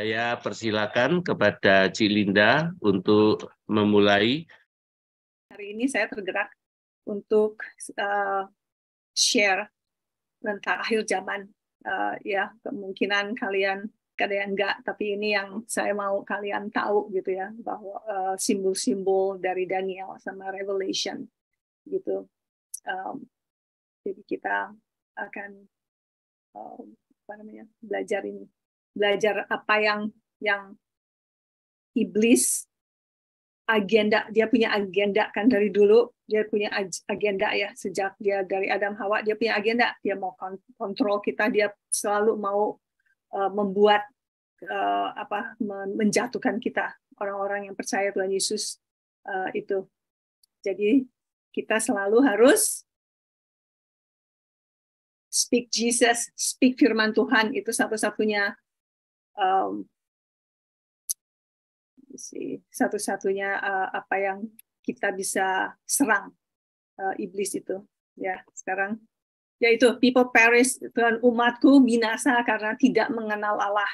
Saya persilakan kepada Cilinda untuk memulai. Hari ini saya tergerak untuk share tentang akhir zaman. Ya, kemungkinan kalian ada yang enggak, tapi ini yang saya mau kalian tahu gitu ya, bahwa simbol-simbol dari Daniel sama Revelation gitu. Jadi kita akan belajar apa yang iblis agenda, dia punya agenda kan dari dulu, dia punya agenda ya, sejak dia dari Adam Hawa dia punya agenda, dia mau kontrol kita, dia selalu mau membuat menjatuhkan kita, orang-orang yang percaya Tuhan Yesus itu. Jadi kita selalu harus speak Jesus, speak firman Tuhan, itu satu-satunya apa yang kita bisa serang iblis itu. Ya, sekarang yaitu people perish, Tuhan, umatku binasa karena tidak mengenal Allah.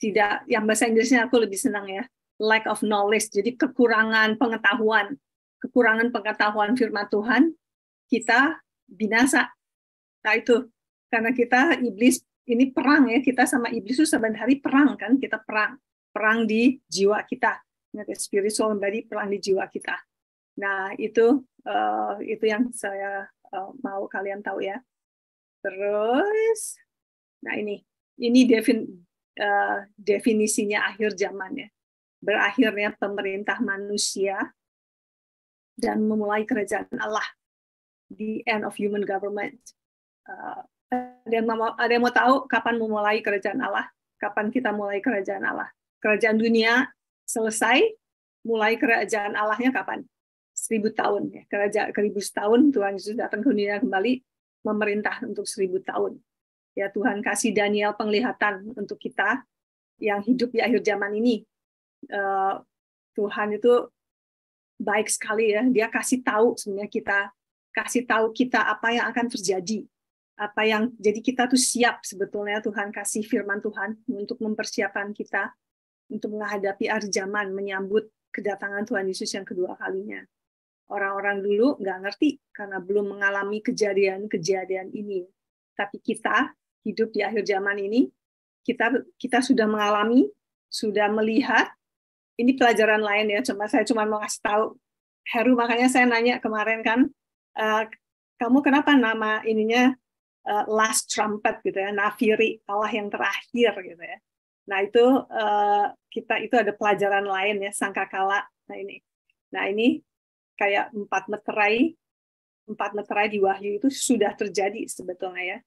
Tidak, yang bahasa Inggrisnya aku lebih senang ya, lack of knowledge, jadi kekurangan pengetahuan firman Tuhan, kita binasa. Nah itu karena kita iblis ini perang ya, kita sama iblis itu sebenarnya perang kan, kita perang di jiwa kita, spiritual body, perang di jiwa kita. Nah itu yang saya mau kalian tahu ya. Terus, nah ini definisinya akhir zaman ya, berakhirnya pemerintah manusia dan memulai kerajaan Allah, the end of human government. Ada yang mau tahu kapan memulai kerajaan Allah? Kapan kita mulai kerajaan Allah? Kerajaan dunia selesai, mulai kerajaan Allahnya kapan? 1000 tahun ya. Kerajaan 1000 tahun Tuhan Yesus datang ke dunia kembali, memerintah untuk 1000 tahun. Ya, Tuhan kasih Daniel penglihatan untuk kita yang hidup di akhir zaman ini. Tuhan itu baik sekali ya. Dia kasih tahu sebenarnya kita apa yang akan terjadi. Jadi kita tuh siap sebetulnya, Tuhan kasih firman Tuhan untuk mempersiapkan kita untuk menghadapi akhir zaman, menyambut kedatangan Tuhan Yesus yang kedua kalinya. Orang-orang dulu nggak ngerti karena belum mengalami kejadian-kejadian ini. Tapi kita hidup di akhir zaman ini, kita sudah mengalami, sudah melihat. Ini pelajaran lain ya, saya cuma mau kasih tahu. Heru, makanya saya nanya kemarin kan, kamu kenapa nama ininya last trumpet gitu ya, nafiri, Allah yang terakhir gitu ya. Nah itu itu ada pelajaran lain ya, sangkakala. Nah ini kayak empat meterai di Wahyu itu sudah terjadi sebetulnya ya.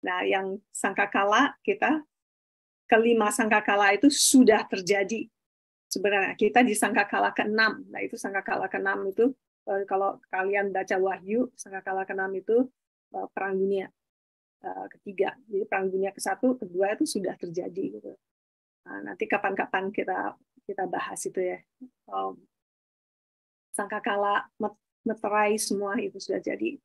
Nah yang sangkakala kita, kelima sangkakala itu sudah terjadi. Sebenarnya kita di sangkakala ke-6. Nah itu sangkakala ke-6 itu kalau kalian baca Wahyu, sangkakala ke-6 itu perang dunia ketiga. Jadi perang dunia ke-1, kedua itu sudah terjadi gitu. Nah, nanti kapan-kapan kita bahas itu ya. Sangkakala, meterai semua itu sudah jadi.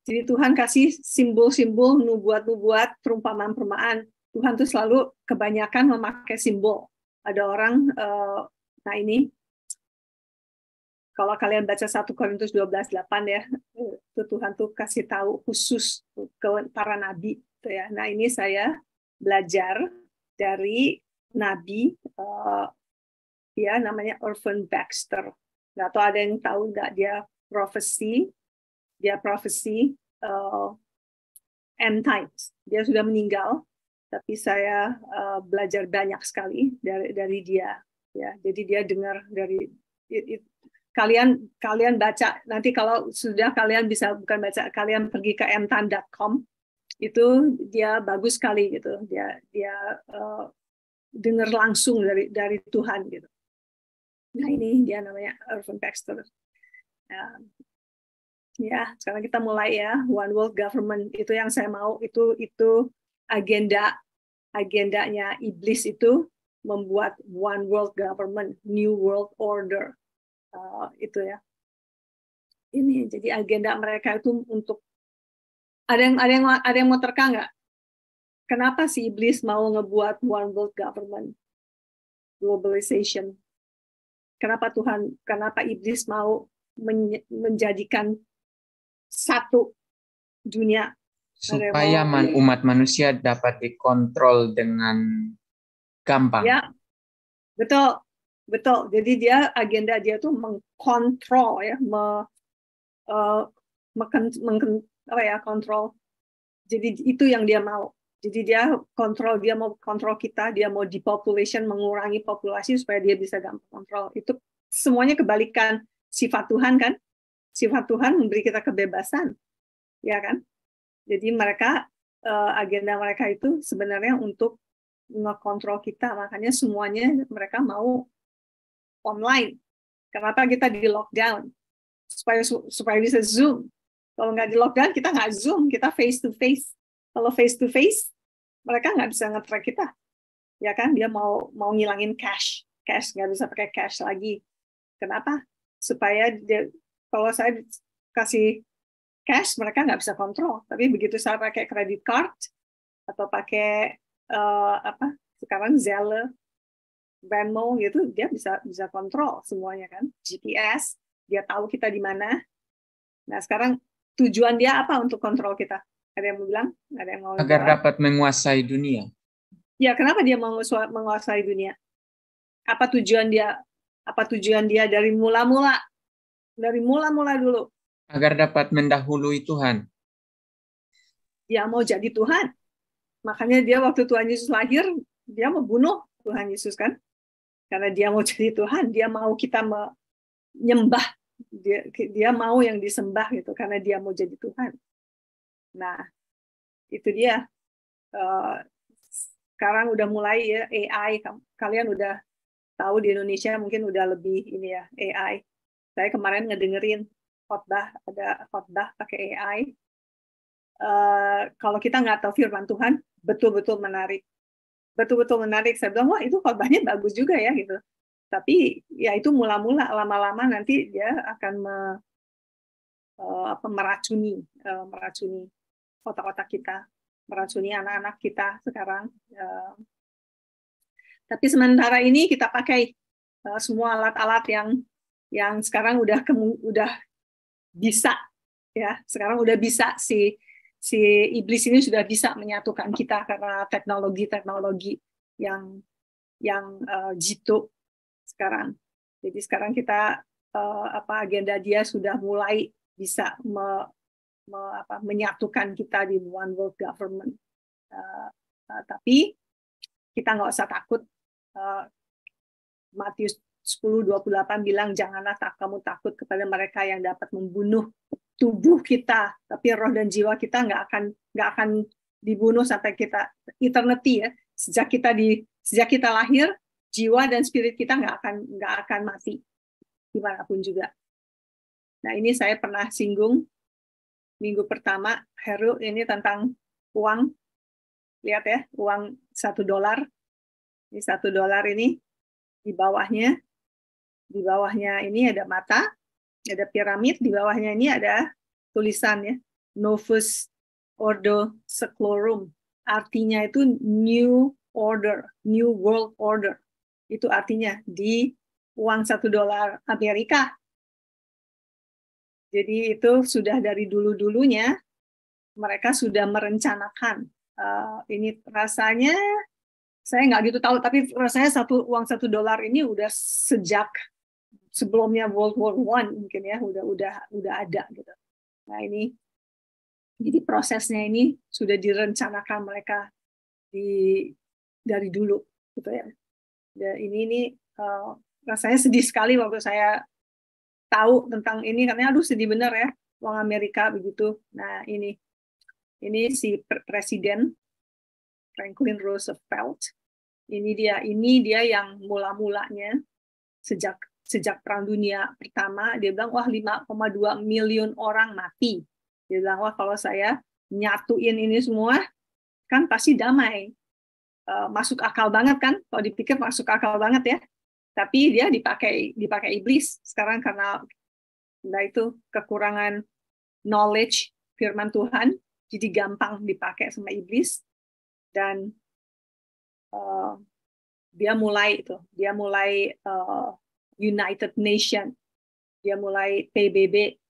Jadi Tuhan kasih simbol-simbol, nubuat-nubuat, perumpamaan-perumpamaan. Tuhan tuh selalu kebanyakan memakai simbol. Ada orang, nah ini, kalau kalian baca 1 Korintus 12:8 ya, itu Tuhan tuh kasih tahu khusus ke para nabi. Gitu ya. Nah ini saya belajar dari nabi, dia namanya Irvin Baxter. Nggak tahu ada yang tahu nggak, dia profesi end times. Dia sudah meninggal, tapi saya belajar banyak sekali dari dia. Ya, jadi dia dengar dari kalian baca nanti, kalau sudah kalian bisa, bukan baca, kalian pergi ke endtime.com, itu dia bagus sekali gitu. Dia dengar langsung dari Tuhan gitu. Nah ini dia namanya Irvin Baxter. Ya, sekarang kita mulai ya. One World Government itu yang saya mau, itu agendanya iblis itu membuat One World Government, New World Order. Itu ya. Ini jadi agenda mereka itu untuk ada yang mau terka nggak? Kenapa si iblis mau ngebuat One World Government? globalization. Kenapa iblis mau menjadikan satu dunia supaya umat manusia dapat dikontrol dengan gampang. Ya, betul. Jadi agenda dia tuh mengkontrol ya, kontrol. Jadi itu yang dia mau. Jadi dia mau kontrol kita, dia mau depopulation, mengurangi populasi supaya dia bisa gampang kontrol. Itu semuanya kebalikan sifat Tuhan kan? Sifat Tuhan memberi kita kebebasan, ya kan? Jadi agenda mereka itu sebenarnya untuk ngekontrol kita, makanya semuanya mereka mau online. Kenapa kita di lockdown? Supaya bisa Zoom. Kalau nggak di lockdown, kita nggak Zoom, kita face to face. Kalau face to face, mereka nggak bisa nge-track kita, ya kan? Dia mau ngilangin cash, nggak bisa pakai cash lagi. Kenapa? Supaya kalau saya kasih cash, mereka nggak bisa kontrol. Tapi begitu saya pakai credit card atau pakai sekarang Zelle, Venmo gitu, dia bisa kontrol semuanya kan. GPS, dia tahu kita di mana. Nah sekarang tujuan dia apa untuk kontrol kita? Ada yang mau bilang? Ada yang mau agar jawab? dapat menguasai dunia. Ya, kenapa dia mau menguasai dunia? Apa tujuan dia? Apa tujuan dia dari mula-mula? Dari mula-mula dulu. Agar dapat mendahului Tuhan. Dia mau jadi Tuhan. Makanya dia waktu Tuhan Yesus lahir, dia mau bunuh Tuhan Yesus kan? Karena dia mau jadi Tuhan, dia mau kita menyembah. Dia mau yang disembah gitu, karena dia mau jadi Tuhan. Nah, itu dia. Sekarang udah mulai ya AI. Kalian udah tahu di Indonesia mungkin udah lebih ini ya AI. Saya kemarin ngedengerin ada khotbah pakai AI. Kalau kita nggak tahu firman Tuhan, betul-betul menarik. Saya bilang, wah itu khotbahnya bagus juga ya gitu. Tapi ya itu mula-mula, lama-lama nanti dia akan meracuni otak-otak kita, meracuni anak-anak kita sekarang. Tapi sementara ini kita pakai semua alat-alat yang sekarang udah bisa ya. Sekarang udah bisa si iblis ini sudah bisa menyatukan kita karena teknologi yang jitu sekarang. Jadi sekarang kita agenda dia sudah mulai bisa menyatukan kita di one world government. Tapi kita nggak usah takut. Matius 10:28 bilang janganlah kamu takut kepada mereka yang dapat membunuh tubuh kita, tapi roh dan jiwa kita nggak akan dibunuh sampai kita eternity ya. Sejak kita lahir, jiwa dan spirit kita nggak akan mati dimanapun juga. Nah ini saya pernah singgung minggu pertama, Heru, ini tentang uang. Lihat ya, uang $1. Ini $1 ini di bawahnya ini ada mata, ada piramid, di bawahnya ini ada tulisan ya, Novus Ordo Seclorum. Artinya itu new order, new world order. Itu artinya di uang $1 Amerika. Jadi itu sudah dari dulu-dulunya mereka sudah merencanakan. Ini rasanya saya nggak gitu tahu, tapi rasanya uang $1 ini udah sejak sebelumnya World War I mungkin ya udah ada gitu. Nah ini jadi prosesnya ini sudah direncanakan mereka dari dulu gitu ya. Dan ini rasanya sedih sekali waktu saya tahu tentang ini karena aduh sedih benar ya uang Amerika begitu. Nah ini si presiden Franklin Roosevelt. Ini dia yang mula-mulanya sejak Perang Dunia Pertama, dia bilang, wah 5,2 miliar orang mati. Dia bilang, wah kalau saya nyatuin ini semua, kan pasti damai. Masuk akal banget kan? Kalau dipikir masuk akal banget ya. Tapi dia dipakai iblis sekarang karena itu kekurangan knowledge firman Tuhan, jadi gampang dipakai sama iblis. Dan dia mulai United Nation, dia mulai PBB,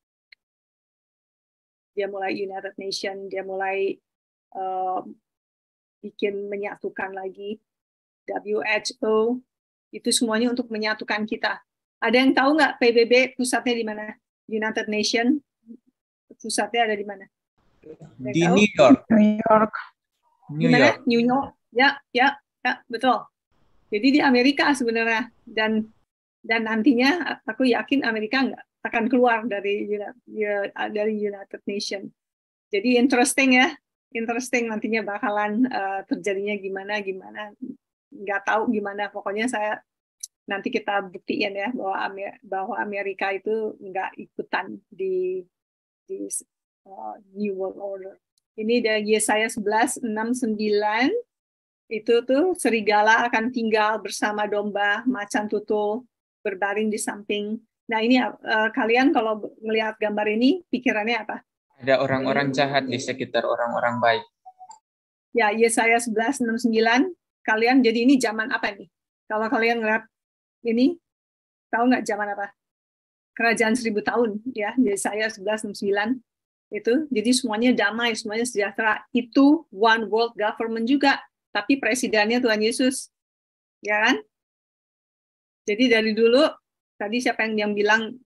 dia mulai United Nation, dia mulai bikin menyatukan lagi WHO, itu semuanya untuk menyatukan kita. Ada yang tahu nggak PBB pusatnya di mana? United Nation pusatnya ada di mana? Di New York. Di mana? New York. Ya, betul. Jadi di Amerika sebenarnya, dan nantinya aku yakin Amerika nggak akan keluar dari United Nation. Jadi interesting nantinya bakalan terjadinya gimana, nggak tahu gimana. Pokoknya nanti kita buktiin ya bahwa Amerika itu nggak ikutan di New World Order. Ini dari Yesaya 11:6-9, itu tuh serigala akan tinggal bersama domba, macan tutul berbaring di samping. Nah ini kalian kalau melihat gambar ini pikirannya apa? Ada orang-orang jahat di sekitar orang-orang baik. Ya, Yesaya 11:6-9. Kalian, jadi ini zaman apa nih? Kalau kalian ngeliat ini, tahu nggak zaman apa? Kerajaan 1000 tahun, ya. Yesaya 11:6-9 itu. Jadi semuanya damai, semuanya sejahtera. Itu one world government juga, tapi presidennya Tuhan Yesus, ya kan? Jadi dari dulu, tadi siapa yang bilang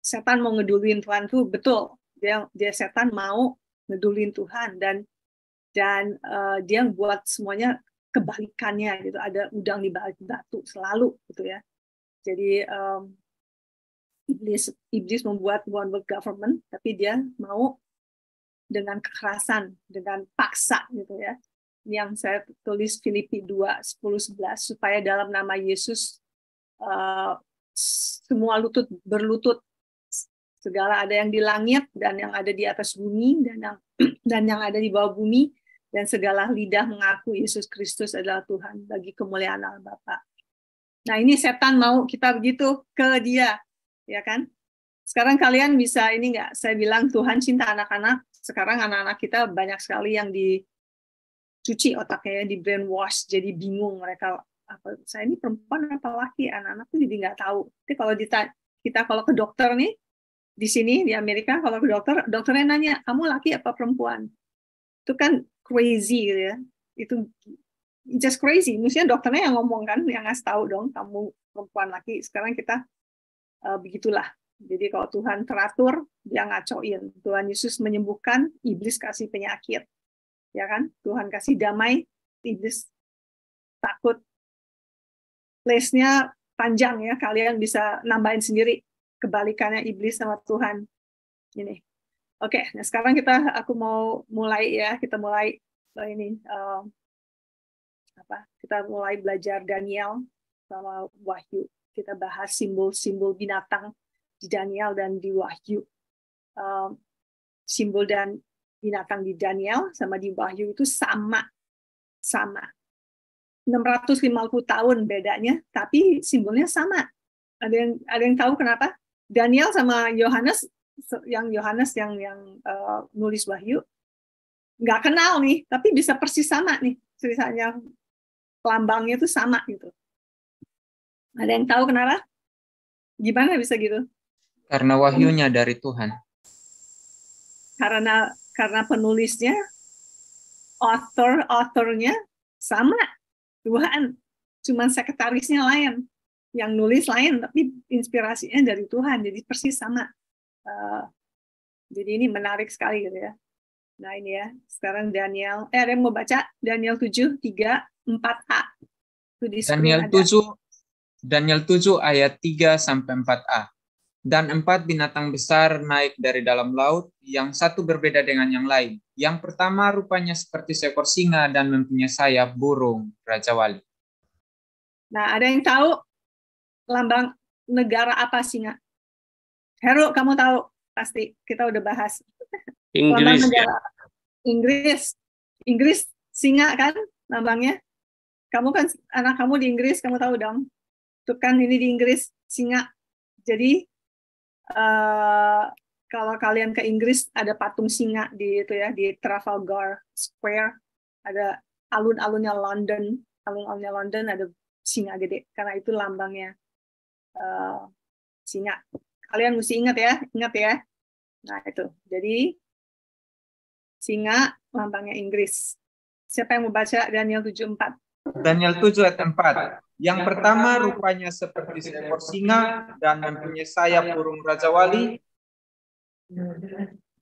setan mau ngeduluin Tuhan tuh betul. Dia setan mau ngeduluin Tuhan, dan dia buat semuanya kebalikannya gitu. Ada udang di balik batu selalu gitu ya. Jadi iblis membuat one world government, tapi dia mau dengan kekerasan, dengan paksa gitu ya. Yang saya tulis Filipi 2:10-11, supaya dalam nama Yesus semua lutut berlutut, segala ada yang di langit dan yang ada di atas bumi dan yang ada di bawah bumi, dan segala lidah mengaku Yesus Kristus adalah Tuhan bagi kemuliaan Allah Bapa. Nah ini setan mau kita begitu ke dia, ya kan? Sekarang kalian bisa ini nggak? Saya bilang Tuhan cinta anak-anak. Sekarang anak-anak kita banyak sekali yang dicuci otaknya, di brainwash, jadi bingung mereka. Saya ini perempuan apa laki? Anak-anak tuh jadi nggak tahu. Tapi kalau kita kalau ke dokter nih, di sini di Amerika kalau ke dokternya nanya, kamu laki apa perempuan? Itu kan crazy gitu ya. Itu just crazy. Mestinya dokternya yang ngomong kan, yang ngasih tahu dong, kamu perempuan laki. Sekarang kita begitulah. Jadi kalau Tuhan teratur, dia ngacoin. Tuhan Yesus menyembuhkan, iblis kasih penyakit. Ya kan? Tuhan kasih damai, iblis takut. Listnya panjang ya, kalian bisa nambahin sendiri kebalikannya iblis sama Tuhan. Ini. Oke, nah sekarang aku mau mulai ya, kita mulai ini kita mulai belajar Daniel sama Wahyu. Kita bahas simbol-simbol binatang di Daniel dan di Wahyu. Simbol dan binatang di Daniel sama di Wahyu itu sama. 650 tahun bedanya, tapi simbolnya sama. Ada yang tahu kenapa? Daniel sama Yohanes yang nulis Wahyu nggak kenal nih, tapi bisa persis sama nih ceritanya, lambangnya itu sama gitu. Ada yang tahu kenapa? Gimana bisa gitu? Karena wahyunya dari Tuhan. Karena penulisnya, authornya sama. Tuhan, cuma sekretarisnya lain, yang nulis lain, tapi inspirasinya dari Tuhan, jadi persis sama. Jadi ini menarik sekali gitu ya. Nah ini ya, sekarang Daniel, ada yang mau baca Daniel 7:3-4a. Daniel 7 ayat 3-4a. Dan 4 binatang besar naik dari dalam laut, yang satu berbeda dengan yang lain. Yang pertama rupanya seperti seekor singa dan mempunyai sayap burung Raja Wali. Nah, ada yang tahu lambang negara apa singa? Heru, kamu tahu? Pasti, kita udah bahas. Inggris ya? Inggris singa kan lambangnya? Kamu kan, anak kamu di Inggris, kamu tahu dong. Itu kan ini di Inggris, singa. Jadi, kalau kalian ke Inggris ada patung singa di Trafalgar Square, ada alun-alunnya London ada singa gede, karena itu lambangnya singa. Kalian mesti ingat ya. Nah itu, jadi singa lambangnya Inggris. Siapa yang mau baca Daniel 7:4? Daniel 7 ayat 4. Yang pertama rupanya seperti seekor singa dan mempunyai sayap burung rajawali.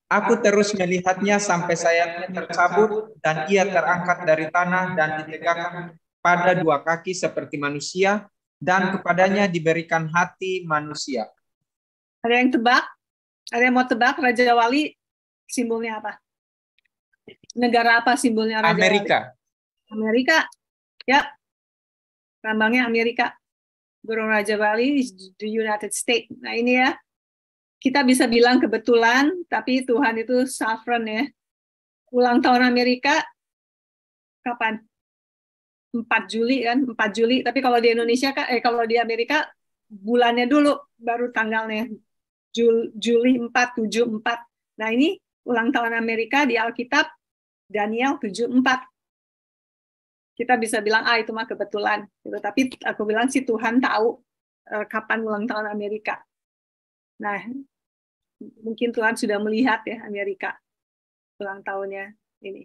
Aku terus melihatnya sampai sayapnya tercabut dan ia terangkat dari tanah dan ditegakkan pada dua kaki seperti manusia dan kepadanya diberikan hati manusia. Ada yang tebak? Ada yang mau tebak Raja Wali simbolnya apa? Negara apa simbolnya Raja Amerika. Wali? Amerika. Ya. Lambangnya Amerika. Burung Raja Wali the United States. Nah ini ya. Kita bisa bilang kebetulan, tapi Tuhan itu sovereign ya. Ulang tahun Amerika kapan? 4 Juli kan? 4 Juli. Tapi kalau di Indonesia kalau di Amerika bulannya dulu baru tanggalnya. Juli 4, 7, 4. Nah ini ulang tahun Amerika di Alkitab Daniel 7:4. Kita bisa bilang itu mah kebetulan. Gitu. Tapi aku bilang sih Tuhan tahu kapan ulang tahun Amerika. Nah, mungkin Tuhan sudah melihat ya Amerika ulang tahunnya ini.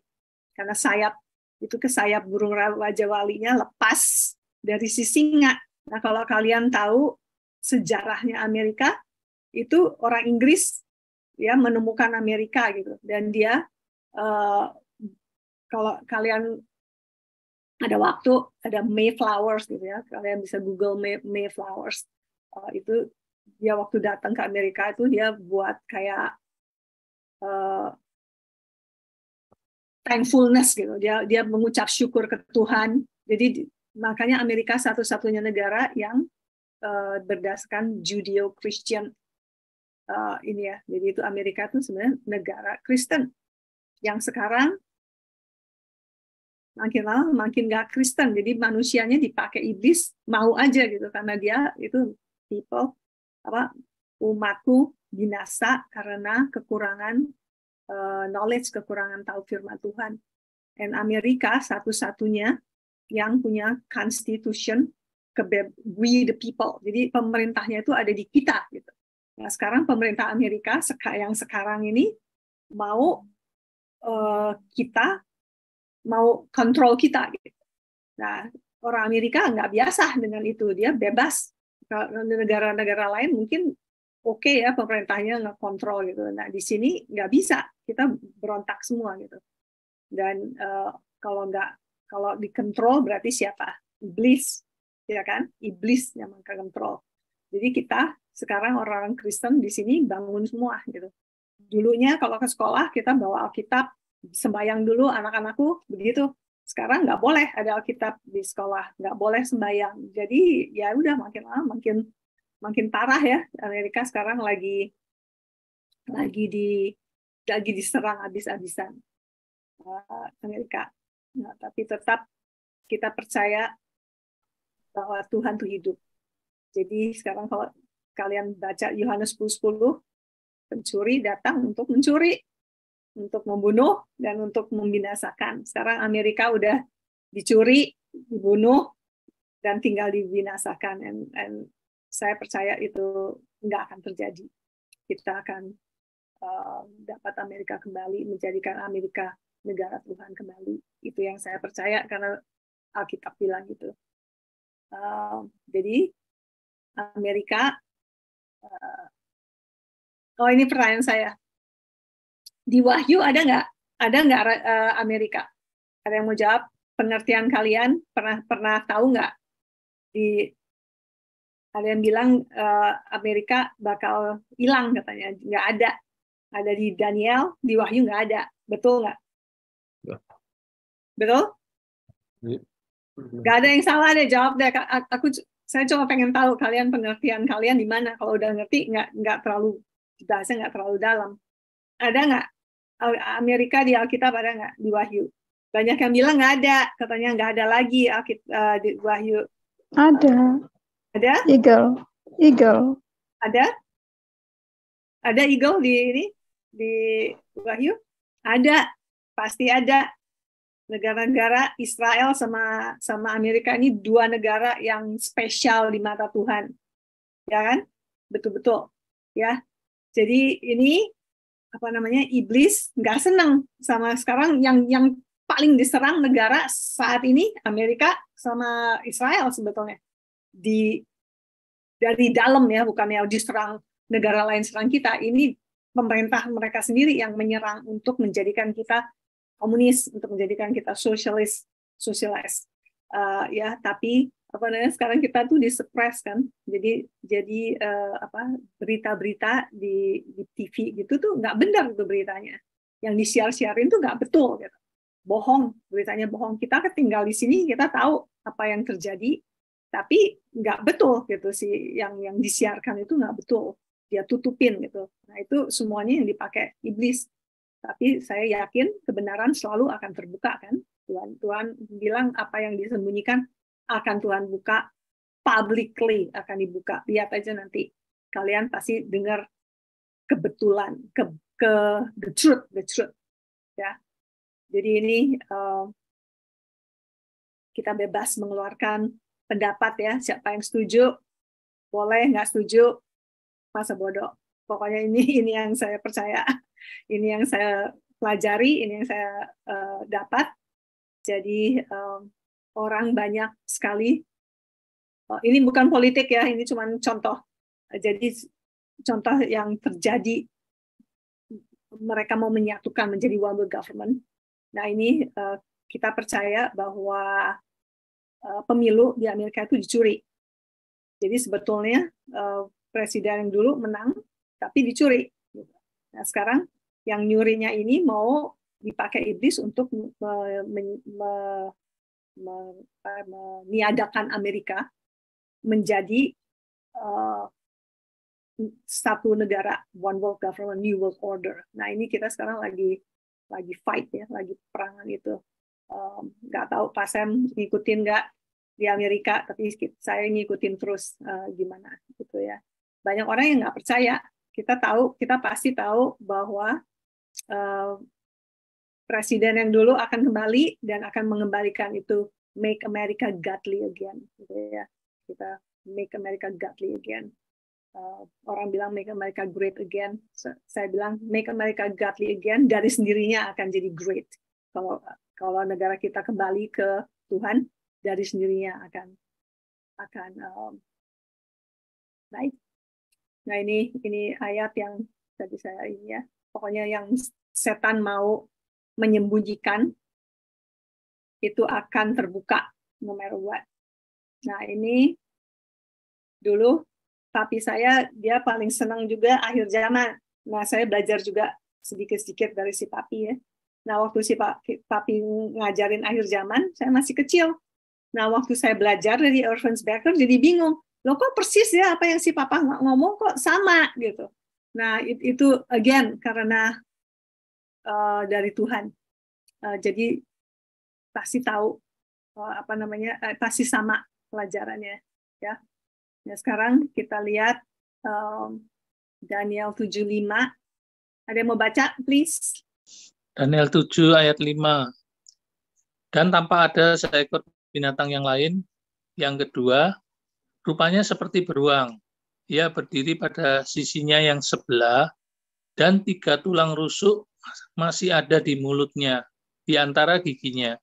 Karena sayap itu ke sayap burung Raja Walinya lepas dari si singa. Nah, kalau kalian tahu sejarahnya Amerika, itu orang Inggris ya menemukan Amerika gitu. Dan dia kalau kalian ada waktu, ada Mayflowers gitu ya, kalian bisa Google Mayflowers. Itu dia waktu datang ke Amerika itu dia buat kayak thankfulness gitu. Dia mengucap syukur ke Tuhan. Jadi makanya Amerika satu-satunya negara yang berdasarkan Judeo-Christian ini ya. Jadi itu Amerika itu sebenarnya negara Kristen. Yang sekarang makin lama makin nggak Kristen. Jadi manusianya dipakai iblis mau aja gitu karena dia itu people umatku binasa karena kekurangan knowledge, kekurangan tahu firman Tuhan. Dan Amerika satu-satunya yang punya constitution we the people. Jadi pemerintahnya itu ada di kita gitu. Nah, sekarang pemerintah Amerika yang sekarang ini mau kita mau kontrol kita gitu. Nah, orang Amerika nggak biasa dengan itu, dia bebas. Negara-negara lain mungkin oke ya pemerintahnya nggak kontrol gitu. Nah di sini nggak bisa, kita berontak semua gitu. Dan kalau dikontrol berarti siapa? Iblis, ya kan? Iblis yang mengkontrol. Jadi kita sekarang orang-orang Kristen di sini bangun semua gitu. Dulunya kalau ke sekolah kita bawa Alkitab, sembahyang dulu anak-anakku begitu. Sekarang nggak boleh ada Alkitab di sekolah, nggak boleh sembahyang. Jadi ya udah makin lama makin parah ya. Amerika sekarang lagi diserang habis-habisan Amerika. Nah, tapi tetap kita percaya bahwa Tuhan itu hidup. Jadi sekarang kalau kalian baca Yohanes 10:10, pencuri datang untuk mencuri, untuk membunuh, dan untuk membinasakan. Sekarang Amerika udah dicuri, dibunuh, dan tinggal dibinasakan. And saya percaya itu nggak akan terjadi. Kita akan dapat Amerika kembali, menjadikan Amerika negara Tuhan kembali. Itu yang saya percaya karena Alkitab bilang gitu. Jadi Amerika, ini pertanyaan saya. Di Wahyu ada nggak Amerika? Ada yang mau jawab? Pengertian kalian pernah tahu nggak? Ada yang bilang Amerika bakal hilang katanya, nggak ada. Ada di Daniel, di Wahyu nggak ada. Betul nggak? Ya. Betul? Ya. Nggak ada yang salah deh, jawab deh. Saya cuma pengen tahu kalian pengertian kalian di mana. Kalau udah ngerti nggak terlalu bahasa nggak terlalu dalam. Ada nggak Amerika di Alkitab, ada nggak di Wahyu? Banyak yang bilang nggak ada, katanya nggak ada lagi di Wahyu. Ada. Ada? Eagle. Ada? Ada eagle di Wahyu? Ada, pasti ada. Negara-negara Israel sama Amerika ini dua negara yang spesial di mata Tuhan, ya kan? Betul-betul, ya. Jadi ini apa namanya, iblis nggak senang sama sekarang yang paling diserang negara saat ini Amerika sama Israel sebetulnya dari dalam ya, bukannya diserang negara lain serang kita. Ini pemerintah mereka sendiri yang menyerang untuk menjadikan kita komunis, untuk menjadikan kita sosialis. Ya, tapi apa namanya, sekarang kita tuh disuppress kan, jadi apa, berita-berita di TV gitu tuh nggak benar tuh beritanya, yang disiar-siarin tuh nggak betul gitu, bohong, beritanya bohong. Kita tinggal di sini, kita tahu apa yang terjadi, tapi nggak betul gitu sih, yang disiarkan itu nggak betul, dia tutupin gitu. Nah itu semuanya yang dipakai iblis. Tapi saya yakin kebenaran selalu akan terbuka kan. Tuhan bilang apa yang disembunyikan akan Tuhan buka publicly, akan dibuka. Lihat aja nanti, kalian pasti dengar kebetulan, ke the truth ya. Jadi ini kita bebas mengeluarkan pendapat ya. Siapa yang setuju boleh, nggak setuju masa bodoh. Pokoknya ini yang saya percaya, ini yang saya pelajari, ini yang saya dapat. Jadi orang banyak sekali. Ini bukan politik ya, ini cuma contoh. Jadi contoh yang terjadi, mereka mau menyatukan menjadi one world government. Nah ini kita percaya bahwa pemilu di Amerika itu dicuri. Jadi sebetulnya presiden yang dulu menang, tapi dicuri. Nah sekarang yang nyurinya ini mau dipakai iblis untuk meniadakan Amerika menjadi satu negara, one world government, new world order. Nah ini kita sekarang lagi fight ya, lagi perangan itu. Nggak tahu Pak Sam ngikutin nggak di Amerika, tapi saya ngikutin terus gimana gitu ya. Banyak orang yang nggak percaya. Kita pasti tahu bahwa presiden yang dulu akan kembali dan akan mengembalikan itu, make America godly again gitu ya. Kita make America godly again. Orang bilang make America great again. Saya bilang make America godly again, dari sendirinya akan jadi great. Kalau negara kita kembali ke Tuhan, dari sendirinya akan baik. Nah ini ayat yang tadi saya ini ya. Pokoknya yang setan mau menyembunyikan itu akan terbuka no matter what. Nah ini dulu papi saya, dia paling senang juga akhir zaman. Nah saya belajar juga sedikit-sedikit dari si papi ya. Nah waktu si papi ngajarin akhir zaman, saya masih kecil. Nah waktu saya belajar dari Irvin Becker jadi bingung. Loh kok persis ya apa yang si papa ngomong kok sama gitu. Nah itu again karena dari Tuhan. Jadi pasti tahu pasti sama pelajarannya ya. Nah sekarang kita lihat Daniel 7:5. Ada yang mau baca please? Daniel 7 ayat 5. Dan tanpa ada seekor binatang yang lain, yang kedua rupanya seperti beruang. Ia berdiri pada sisinya yang sebelah dan 3 tulang rusuk masih ada di mulutnya, di antara giginya.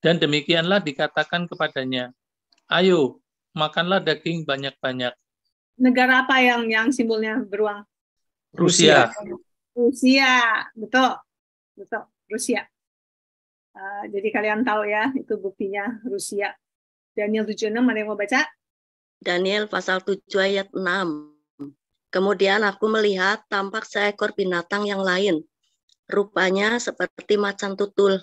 Dan demikianlah dikatakan kepadanya, ayo, makanlah daging banyak-banyak. Negara apa yang simbolnya beruang? Rusia. Betul. Rusia. Jadi kalian tahu ya, itu buktinya Rusia. Daniel 7:6, ada yang mau baca? Daniel pasal 7 ayat 6. Kemudian aku melihat tampak seekor binatang yang lain. Rupanya seperti macan tutul.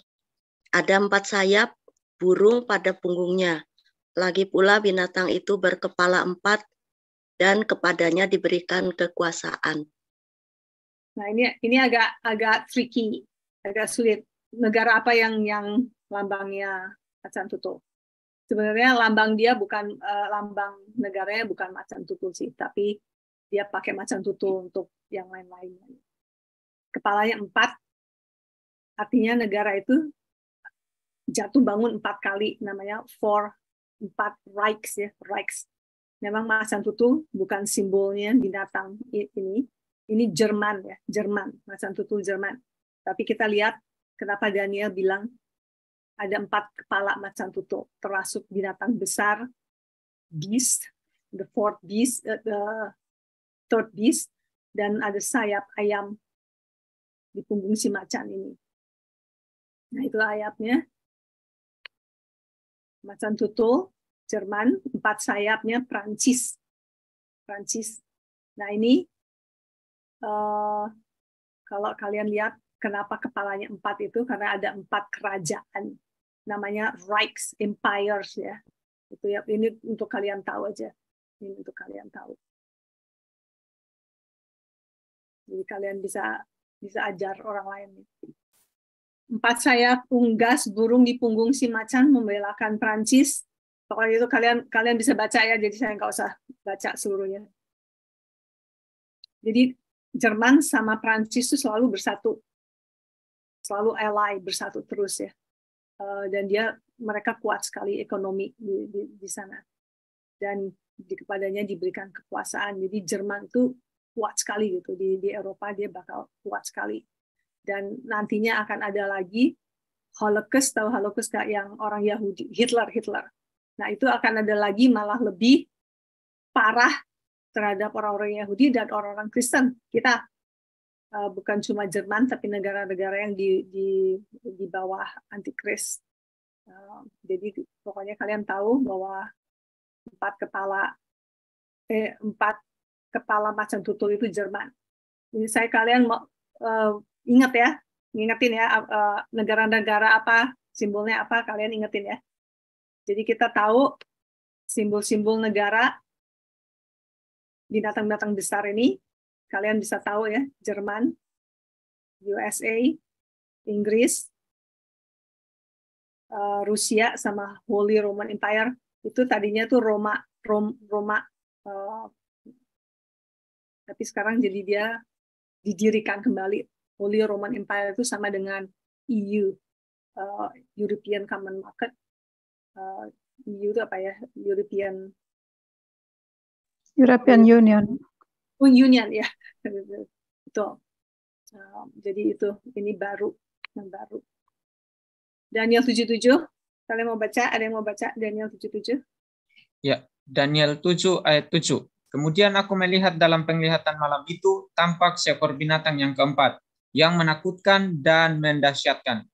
Ada 4 sayap, burung pada punggungnya. Lagi pula binatang itu berkepala 4 dan kepadanya diberikan kekuasaan. Nah ini agak tricky, agak sulit. Negara apa yang lambangnya macan tutul? Sebenarnya lambang dia bukan lambang negaranya bukan macan tutul sih, tapi dia pakai macan tutul untuk yang lain-lainnya. Kepalanya 4, artinya negara itu jatuh bangun 4 kali, namanya 4 Reichs ya, Reichs. Memang macan tutul bukan simbolnya binatang ini. Ini Jerman ya, Jerman, macan tutul Jerman. Tapi kita lihat kenapa Daniel bilang ada 4 kepala macan tutul, termasuk binatang besar, beast, the fourth beast, the third beast, dan ada sayap ayam di punggung si macan ini. Nah, itu ayatnya. Macan tutul Jerman, 4 sayapnya Prancis. Nah, ini kalau kalian lihat kenapa kepalanya 4 itu, karena ada 4 kerajaan. Namanya Reichs, Empires ya. Itu ya, ini untuk kalian tahu aja. Ini untuk kalian tahu. Jadi kalian bisa ajar orang lain. 4 sayap unggas burung di punggung si macan membelakan Prancis. Pokoknya itu kalian bisa baca ya, jadi saya nggak usah baca seluruhnya. Jadi Jerman sama Prancis itu selalu bersatu, selalu ally, bersatu terus ya. Dan mereka kuat sekali ekonomi di sana. Dan kepadanya diberikan kekuasaan. Jadi Jerman itu kuat sekali gitu di Eropa, dia bakal kuat sekali. Dan nantinya akan ada lagi Holocaust, tahu Holocaust nggak, yang orang Yahudi, Hitler. Nah, itu akan ada lagi malah lebih parah terhadap orang-orang Yahudi dan orang-orang Kristen. Kita bukan cuma Jerman, tapi negara-negara yang di bawah Antikris. Jadi pokoknya kalian tahu bahwa 4 kepala macan tutul itu Jerman. Ini saya kalian mau ingetin ya negara-negara apa, simbolnya apa, kalian ingetin ya. Jadi kita tahu simbol-simbol negara binatang-binatang besar ini, kalian bisa tahu ya, Jerman, USA, Inggris, Rusia sama Holy Roman Empire. Itu tadinya tuh Roma, tapi sekarang jadi dia didirikan kembali. Holy Roman Empire itu sama dengan EU, European Common Market. EU itu apa ya? European Union. Union ya. Betul. Jadi ini yang baru. Daniel 7:7. Kalian mau baca? Ada yang mau baca Daniel 7:7? Ya, Daniel 7 ayat 7. Kemudian aku melihat dalam penglihatan malam itu tampak seekor binatang yang keempat, yang menakutkan dan mendahsyatkan.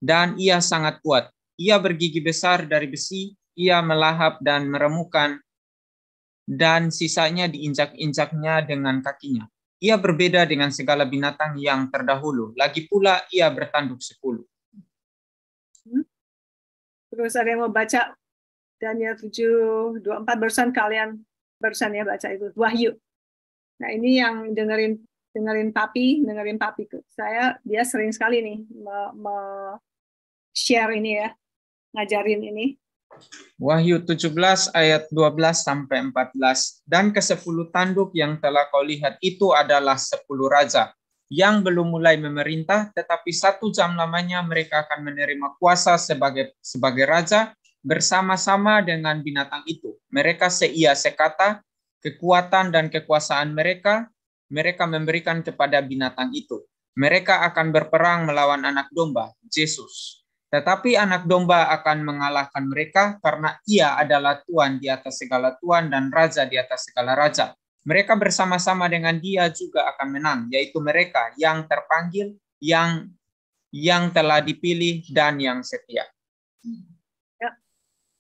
Dan ia sangat kuat. Ia bergigi besar dari besi, ia melahap dan meremukan, dan sisanya diinjak-injaknya dengan kakinya. Ia berbeda dengan segala binatang yang terdahulu. Lagi pula ia bertanduk 10. Terus ada yang mau baca Daniel 7:24, barusan ya baca itu Wahyu. Nah, ini yang dengerin papi dia sering sekali nih share ini ya, ngajarin ini. Wahyu 17 ayat 12 sampai 14. Dan ke-10 tanduk yang telah kau lihat itu adalah 10 raja yang belum mulai memerintah, tetapi 1 jam lamanya mereka akan menerima kuasa sebagai raja bersama-sama dengan binatang itu. Mereka seia sekata, kekuatan dan kekuasaan mereka memberikan kepada binatang itu. Mereka akan berperang melawan anak domba, Yesus. Tetapi anak domba akan mengalahkan mereka karena ia adalah Tuhan di atas segala Tuhan dan Raja di atas segala Raja. Mereka bersama-sama dengan dia juga akan menang, yaitu mereka yang terpanggil, yang telah dipilih, dan yang setia. Ya.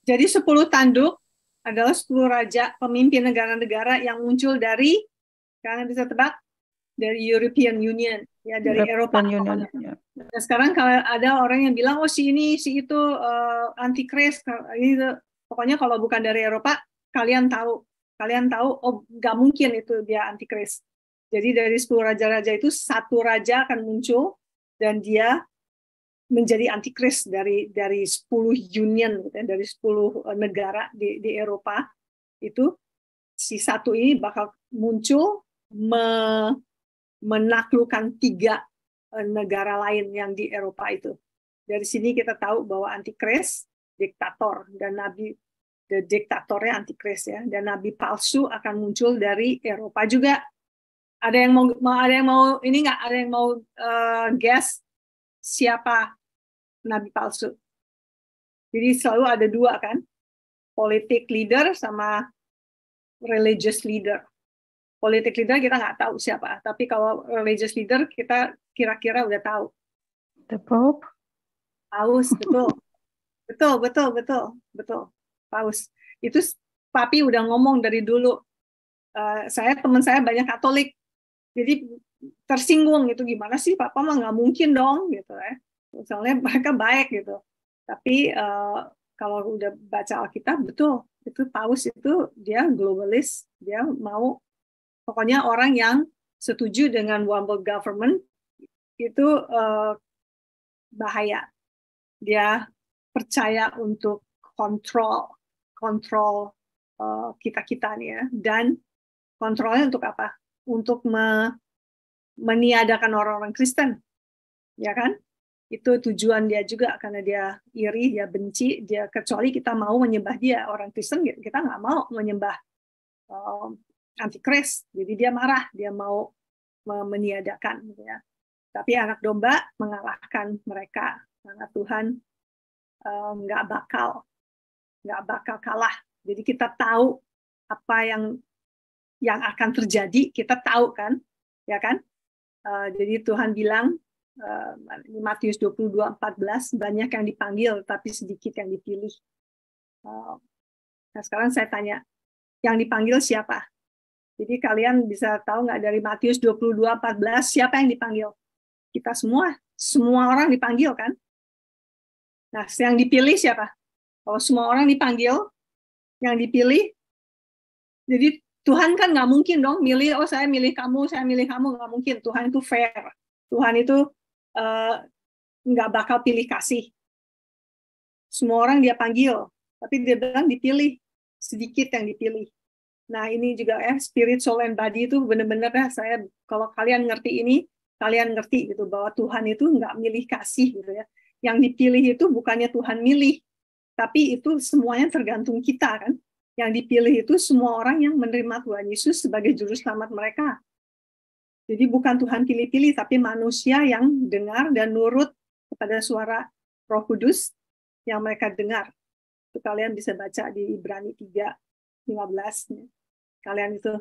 Jadi 10 tanduk adalah 10 raja, pemimpin negara-negara yang muncul dari, kalian bisa tebak, dari European Union, ya, dari Eropa. Union. Nah, sekarang kalau ada orang yang bilang, oh si itu antikris, pokoknya kalau bukan dari Eropa, kalian tahu, oh nggak mungkin itu dia antikris. Jadi dari 10 raja-raja itu 1 raja akan muncul dan dia menjadi antikris dari 10 union, gitu, dari 10 negara di Eropa itu, si 1 ini bakal muncul menaklukkan 3 negara lain yang di Eropa itu. Dari sini kita tahu bahwa antikris diktator, dan nabi diktatornya antikris ya, dan nabi palsu akan muncul dari Eropa juga. Ada yang mau ini nggak? Ada yang mau guess siapa nabi palsu? Jadi selalu ada dua kan, politik leader sama religious leader. Politik leader kita nggak tahu siapa, tapi kalau religious leader kita kira-kira udah tahu. The Pope. Paus, betul. Paus. Itu Papi udah ngomong dari dulu. Teman saya banyak Katolik, jadi tersinggung gitu, gimana sih Papa mah nggak mungkin dong gitu ya. Misalnya mereka baik gitu. Tapi kalau udah baca Alkitab, betul, itu Paus itu dia globalis, dia mau pokoknya orang yang setuju dengan one world government itu bahaya. Dia percaya untuk kontrol kita nih ya, dan kontrolnya untuk apa? Untuk meniadakan orang-orang Kristen, ya kan? Itu tujuan dia juga, karena dia iri, dia benci, dia kecuali kita mau menyembah dia. Orang Kristen kita nggak mau menyembah antikris, jadi dia marah, dia mau meniadakan, gitu ya. Tapi anak domba mengalahkan mereka, karena Tuhan nggak bakal kalah. Jadi kita tahu apa yang akan terjadi, kita tahu kan, ya kan? Jadi Tuhan bilang Matius 22:14, banyak yang dipanggil tapi sedikit yang dipilih. Nah sekarang saya tanya, yang dipanggil siapa? Jadi kalian bisa tahu nggak dari Matius 22:14 siapa yang dipanggil? Kita semua orang dipanggil kan? Nah yang dipilih siapa? Kalau semua orang dipanggil, yang dipilih, jadi Tuhan kan nggak mungkin dong milih, oh saya milih kamu, nggak mungkin. Tuhan itu fair. Tuhan itu nggak bakal pilih kasih. Semua orang dia panggil, tapi dia bilang dipilih, sedikit yang dipilih. Nah ini juga spirit, soul, and body itu benar-benar saya, kalau kalian ngerti ini, kalian ngerti gitu bahwa Tuhan itu nggak milih kasih gitu ya. Yang dipilih itu bukannya Tuhan milih, tapi itu semuanya tergantung kita kan. Yang dipilih itu semua orang yang menerima Tuhan Yesus sebagai juru selamat mereka. Jadi bukan Tuhan pilih-pilih, tapi manusia yang dengar dan nurut kepada suara Roh Kudus yang mereka dengar. Itu kalian bisa baca di Ibrani 3:15. Kalian itu.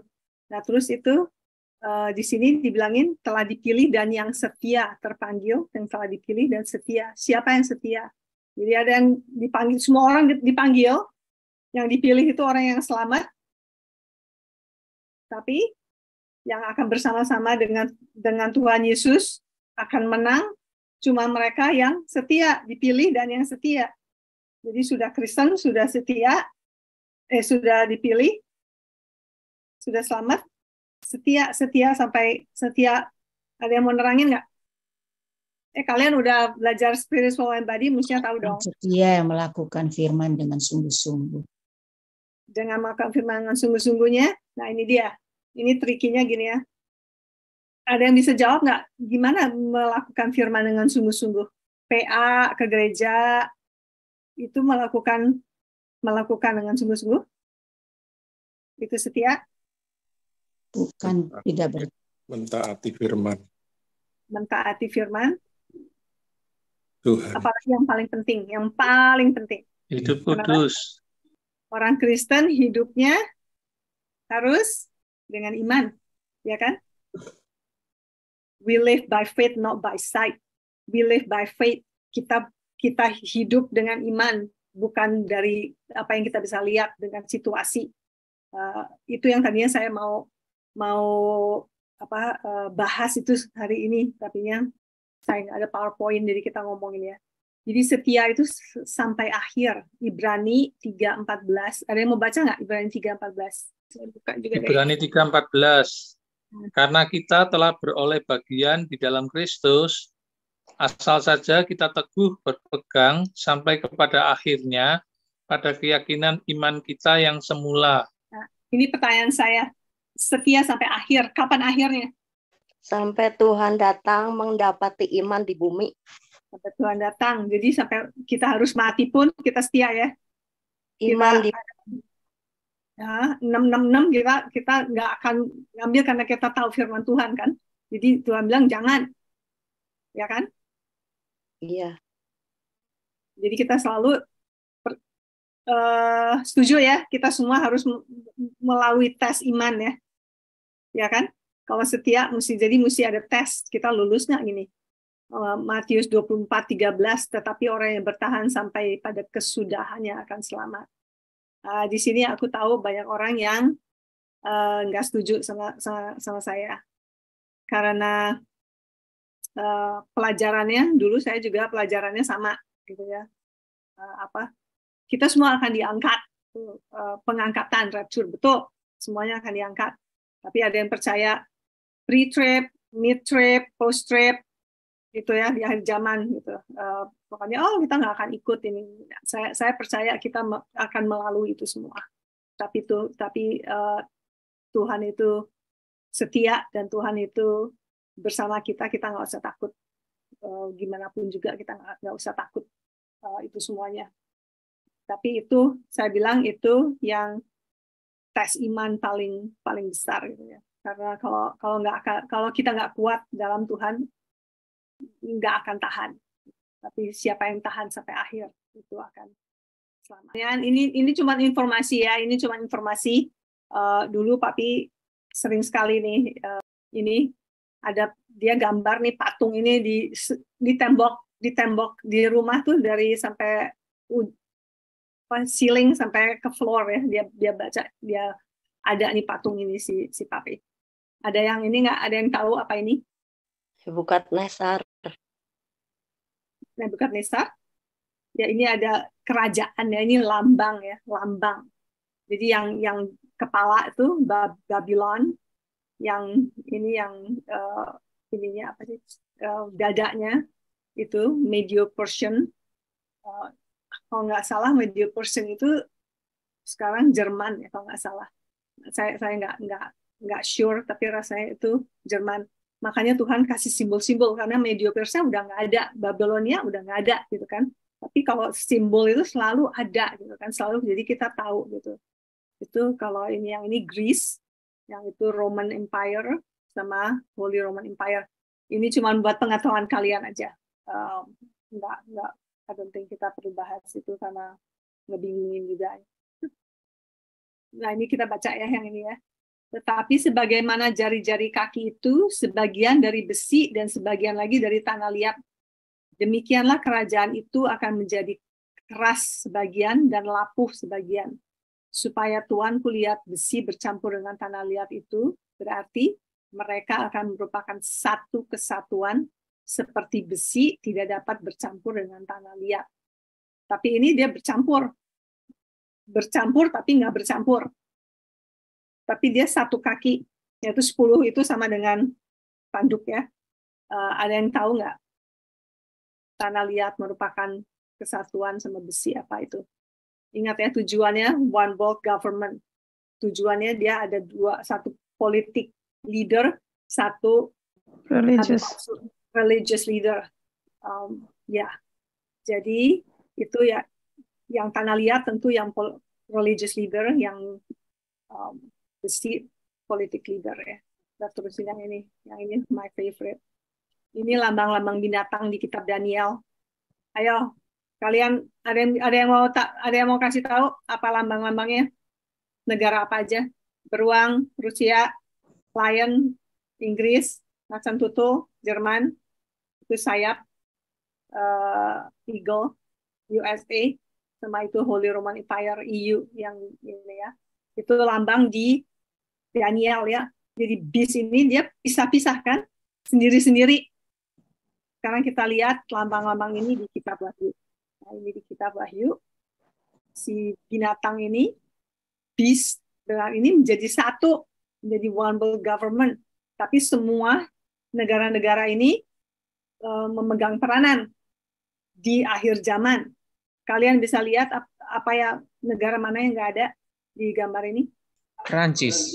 Nah terus itu di sini dibilangin telah dipilih dan yang setia, terpanggil, yang telah dipilih dan setia. Siapa yang setia? Jadi ada yang dipanggil, semua orang dipanggil, yang dipilih itu orang yang selamat, tapi yang akan bersama-sama dengan Tuhan Yesus akan menang cuma mereka yang setia, dipilih dan yang setia. Jadi sudah Kristen, sudah setia, sudah dipilih, sudah selamat, setia sampai setia. Ada yang mau nerangin nggak? Kalian udah belajar spiritual and body, mestinya tahu dong. Setia yang melakukan firman dengan sungguh-sungguh. Dengan melakukan firman dengan sungguh-sungguhnya, nah ini dia. Ini trikinya gini ya. Ada yang bisa jawab nggak? Gimana melakukan firman dengan sungguh-sungguh? PA ke gereja itu melakukan dengan sungguh-sungguh? Itu setia? Bukan, tidak mentaati firman. Mentaati firman. Tuhan. Apalagi yang paling penting. Hidup kudus. Orang Kristen hidupnya harus dengan iman, ya kan? We live by faith, not by sight. We live by faith. Kita hidup dengan iman, bukan dari apa yang kita bisa lihat dengan situasi. Itu yang tadinya saya mau bahas itu hari ini, tapi saya nggak ada PowerPoint, jadi kita ngomongin ya. Jadi setia itu sampai akhir. Ibrani 3:14. Ada yang mau baca nggak Ibrani 3:14? Saya buka juga Ibrani 3:14. Karena kita telah beroleh bagian di dalam Kristus, asal saja kita teguh berpegang sampai kepada akhirnya, pada keyakinan iman kita yang semula. Nah, ini pertanyaan saya. Setia sampai akhir. Kapan akhirnya? Sampai Tuhan datang mendapati iman di bumi. Sampai Tuhan datang. Jadi sampai kita harus mati pun kita setia ya. Iman di Ya, 666 kita nggak akan ngambil karena kita tahu firman Tuhan kan. Jadi Tuhan bilang jangan, ya kan? iya. Jadi kita selalu setuju ya, kita semua harus melalui tes iman ya, ya kan? Kalau setia mesti ada tes, kita lulus nggak gini? Matius 24:13, tetapi orang yang bertahan sampai pada kesudahannya akan selamat. Di sini aku tahu banyak orang yang nggak setuju sama saya karena pelajarannya dulu saya juga pelajarannya sama gitu ya, kita semua akan diangkat, pengangkatan rapture betul semuanya akan diangkat, tapi ada yang percaya pre-trip, mid-trip, post-trip gitu ya di akhir zaman gitu. Pokoknya kita nggak akan ikut ini. Saya percaya kita akan melalui itu semua. Tapi Tuhan itu setia dan Tuhan itu bersama kita nggak usah takut. Gimana pun juga kita nggak usah takut itu semuanya. Tapi itu saya bilang itu yang tes iman paling besar gitu ya. Karena kalau kita nggak kuat dalam Tuhan nggak akan tahan. Tapi siapa yang tahan sampai akhir itu akan selamat. Ya, ini cuma informasi ya, ini cuma informasi. Dulu Papi sering sekali nih, ini ada dia gambar nih patung ini di tembok di rumah tuh dari sampai ceiling sampai ke floor ya. Dia baca, dia ada nih patung ini si Papi. Ada yang ini nggak? Ada yang tahu apa ini? Nebukadnezar. Nebukadnezar. Ya ini ada kerajaan ya, ini lambang ya, lambang. Jadi yang kepala itu Babylon, yang ini ininya apa sih? Dadanya itu Medo-Persian. Kalau nggak salah Medo-Persian itu sekarang Jerman ya kalau nggak salah. Saya nggak sure tapi rasanya itu Jerman. Makanya Tuhan kasih simbol-simbol karena Medo-Persia udah nggak ada, Babilonia udah nggak ada gitu kan. Tapi kalau simbol itu selalu ada gitu kan, selalu jadi kita tahu gitu. Itu kalau yang ini Greece, yang itu Roman Empire sama Holy Roman Empire. Ini cuma buat pengetahuan kalian aja. Nggak, I don't think kita perlu bahas itu karena ngebingungin juga. Nah ini kita baca ya yang ini ya. Tetapi sebagaimana jari-jari kaki itu sebagian dari besi dan sebagian lagi dari tanah liat, demikianlah kerajaan itu akan menjadi keras sebagian dan lapuh sebagian. Supaya Tuhan kulihat besi bercampur dengan tanah liat itu, berarti mereka akan merupakan satu kesatuan seperti besi tidak dapat bercampur dengan tanah liat. Tapi ini dia bercampur tapi nggak bercampur. Tapi dia satu kaki, yaitu 10 itu sama dengan tanduk ya. Ada yang tahu nggak? Tanah liat merupakan kesatuan sama besi apa itu? Ingat ya tujuannya one world government. Tujuannya dia ada satu politik leader, satu religious leader. Ya, jadi itu ya yang tanah liat tentu yang religious leader, yang besi politik leader ya. Dan terus yang ini my favorite. Ini lambang-lambang binatang di kitab Daniel. Ayo, kalian ada yang mau kasih tahu apa lambang-lambangnya? Negara apa aja? Beruang, Rusia, lion, Inggris, macan tutul, Jerman, itu sayap, eagle, USA, sama itu Holy Roman Empire, EU yang ini ya. Itu lambang di Daniel ya. Jadi beast ini dia pisah-pisahkan sendiri-sendiri. Sekarang kita lihat lambang-lambang ini di kitab Wahyu. Nah, ini di kitab Wahyu. Si binatang ini, beast, dengan ini menjadi satu, menjadi one world government. Tapi semua negara-negara ini memegang peranan di akhir zaman. Kalian bisa lihat apa ya negara mana yang nggak ada di gambar ini? Prancis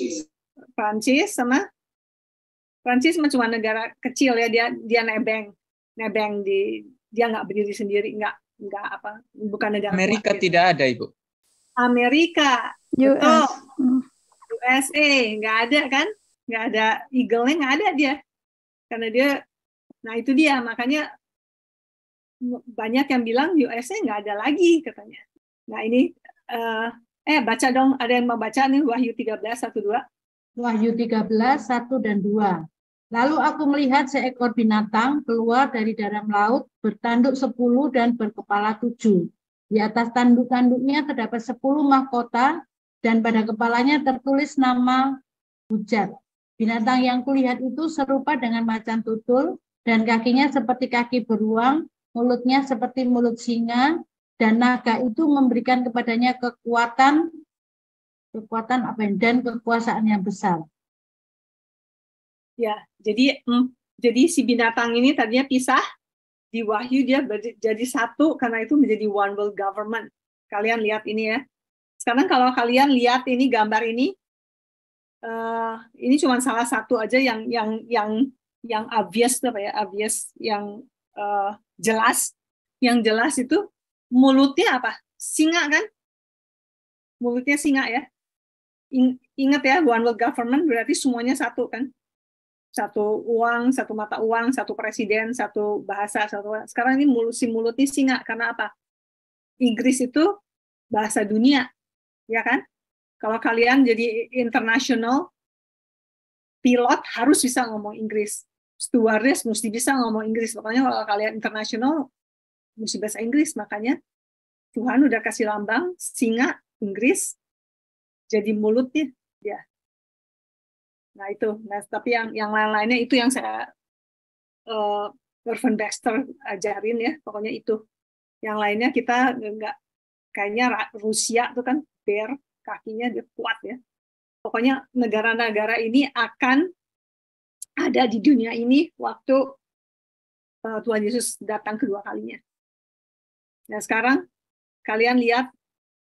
cuma negara kecil ya, dia nebeng dia nggak berdiri sendiri, nggak apa, bukan negara Amerika kuat, gitu. tidak ada, Ibu. Amerika, US. betul. USA nggak ada kan, nggak ada eagle-nya, nggak ada dia, karena dia, nah itu dia, makanya banyak yang bilang USA nggak ada lagi katanya. Nah ini baca dong, ada yang mau baca nih Wahyu 13:1-2. Wahyu 13:1 dan 2. Lalu aku melihat seekor binatang keluar dari dalam laut, bertanduk 10 dan berkepala 7. Di atas tanduk-tanduknya terdapat 10 mahkota, dan pada kepalanya tertulis nama hujat. Binatang yang kulihat itu serupa dengan macan tutul, dan kakinya seperti kaki beruang, mulutnya seperti mulut singa, dan naga itu memberikan kepadanya kekuatan dan kekuasaan yang besar. Ya, jadi si binatang ini tadinya pisah, di Wahyu dia jadi satu, karena itu menjadi one world government. Kalian lihat ini ya. Sekarang kalau kalian lihat ini gambar ini cuma salah satu aja yang obvious apa ya, obvious yang jelas. Yang jelas itu mulutnya apa? Singa kan? Mulutnya singa ya. Ingat ya, one world government berarti semuanya satu kan? Satu uang, satu mata uang, satu presiden, satu bahasa, sekarang ini mulutnya singa. Karena apa? Inggris itu bahasa dunia, ya kan? Kalau kalian jadi international pilot harus bisa ngomong Inggris, stewardess mesti bisa ngomong Inggris. Makanya kalau kalian international mesti bahasa Inggris. Makanya Tuhan udah kasih lambang singa Inggris jadi mulutnya dia. Nah itu, tapi yang lain-lainnya itu yang saya Irvin Baxter ajarin ya, pokoknya itu. Yang lainnya kita nggak, kayaknya Rusia itu kan bear, kakinya dia kuat ya. Pokoknya negara-negara ini akan ada di dunia ini waktu Tuhan Yesus datang kedua kalinya. Nah sekarang kalian lihat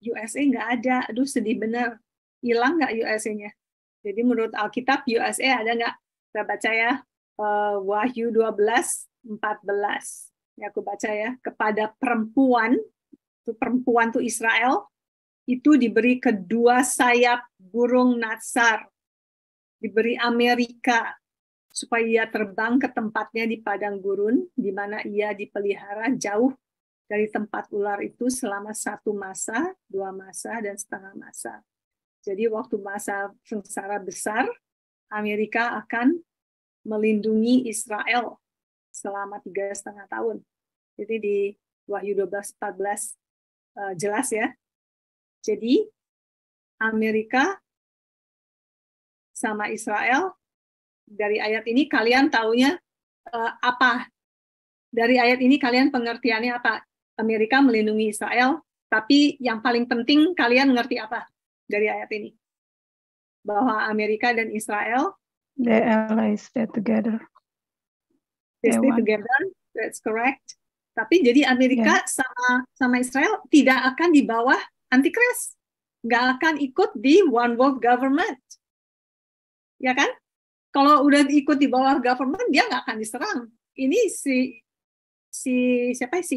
USA nggak ada, aduh sedih bener, hilang nggak USA-nya? Jadi menurut Alkitab USA ada nggak? Kita baca ya, Wahyu 12:14. Ya aku baca ya, kepada perempuan itu Israel, itu diberi kedua sayap burung natsar, diberi Amerika, supaya ia terbang ke tempatnya di padang gurun, di mana ia dipelihara jauh dari tempat ular itu selama 1 masa, 2 masa, dan setengah masa. Jadi waktu masa sengsara besar, Amerika akan melindungi Israel selama 3,5 tahun. Jadi di Wahyu 12:14 jelas ya. Jadi Amerika sama Israel, dari ayat ini kalian taunya apa? Dari ayat ini kalian pengertiannya apa? Amerika melindungi Israel, tapi yang paling penting kalian ngerti apa dari ayat ini? Bahwa Amerika dan Israel They allies, stay together. They stay together, that's correct. Tapi jadi Amerika sama Israel tidak akan di bawah Antikris, nggak akan ikut di one world government, ya kan? Kalau udah ikut di bawah government, dia nggak akan diserang. Ini si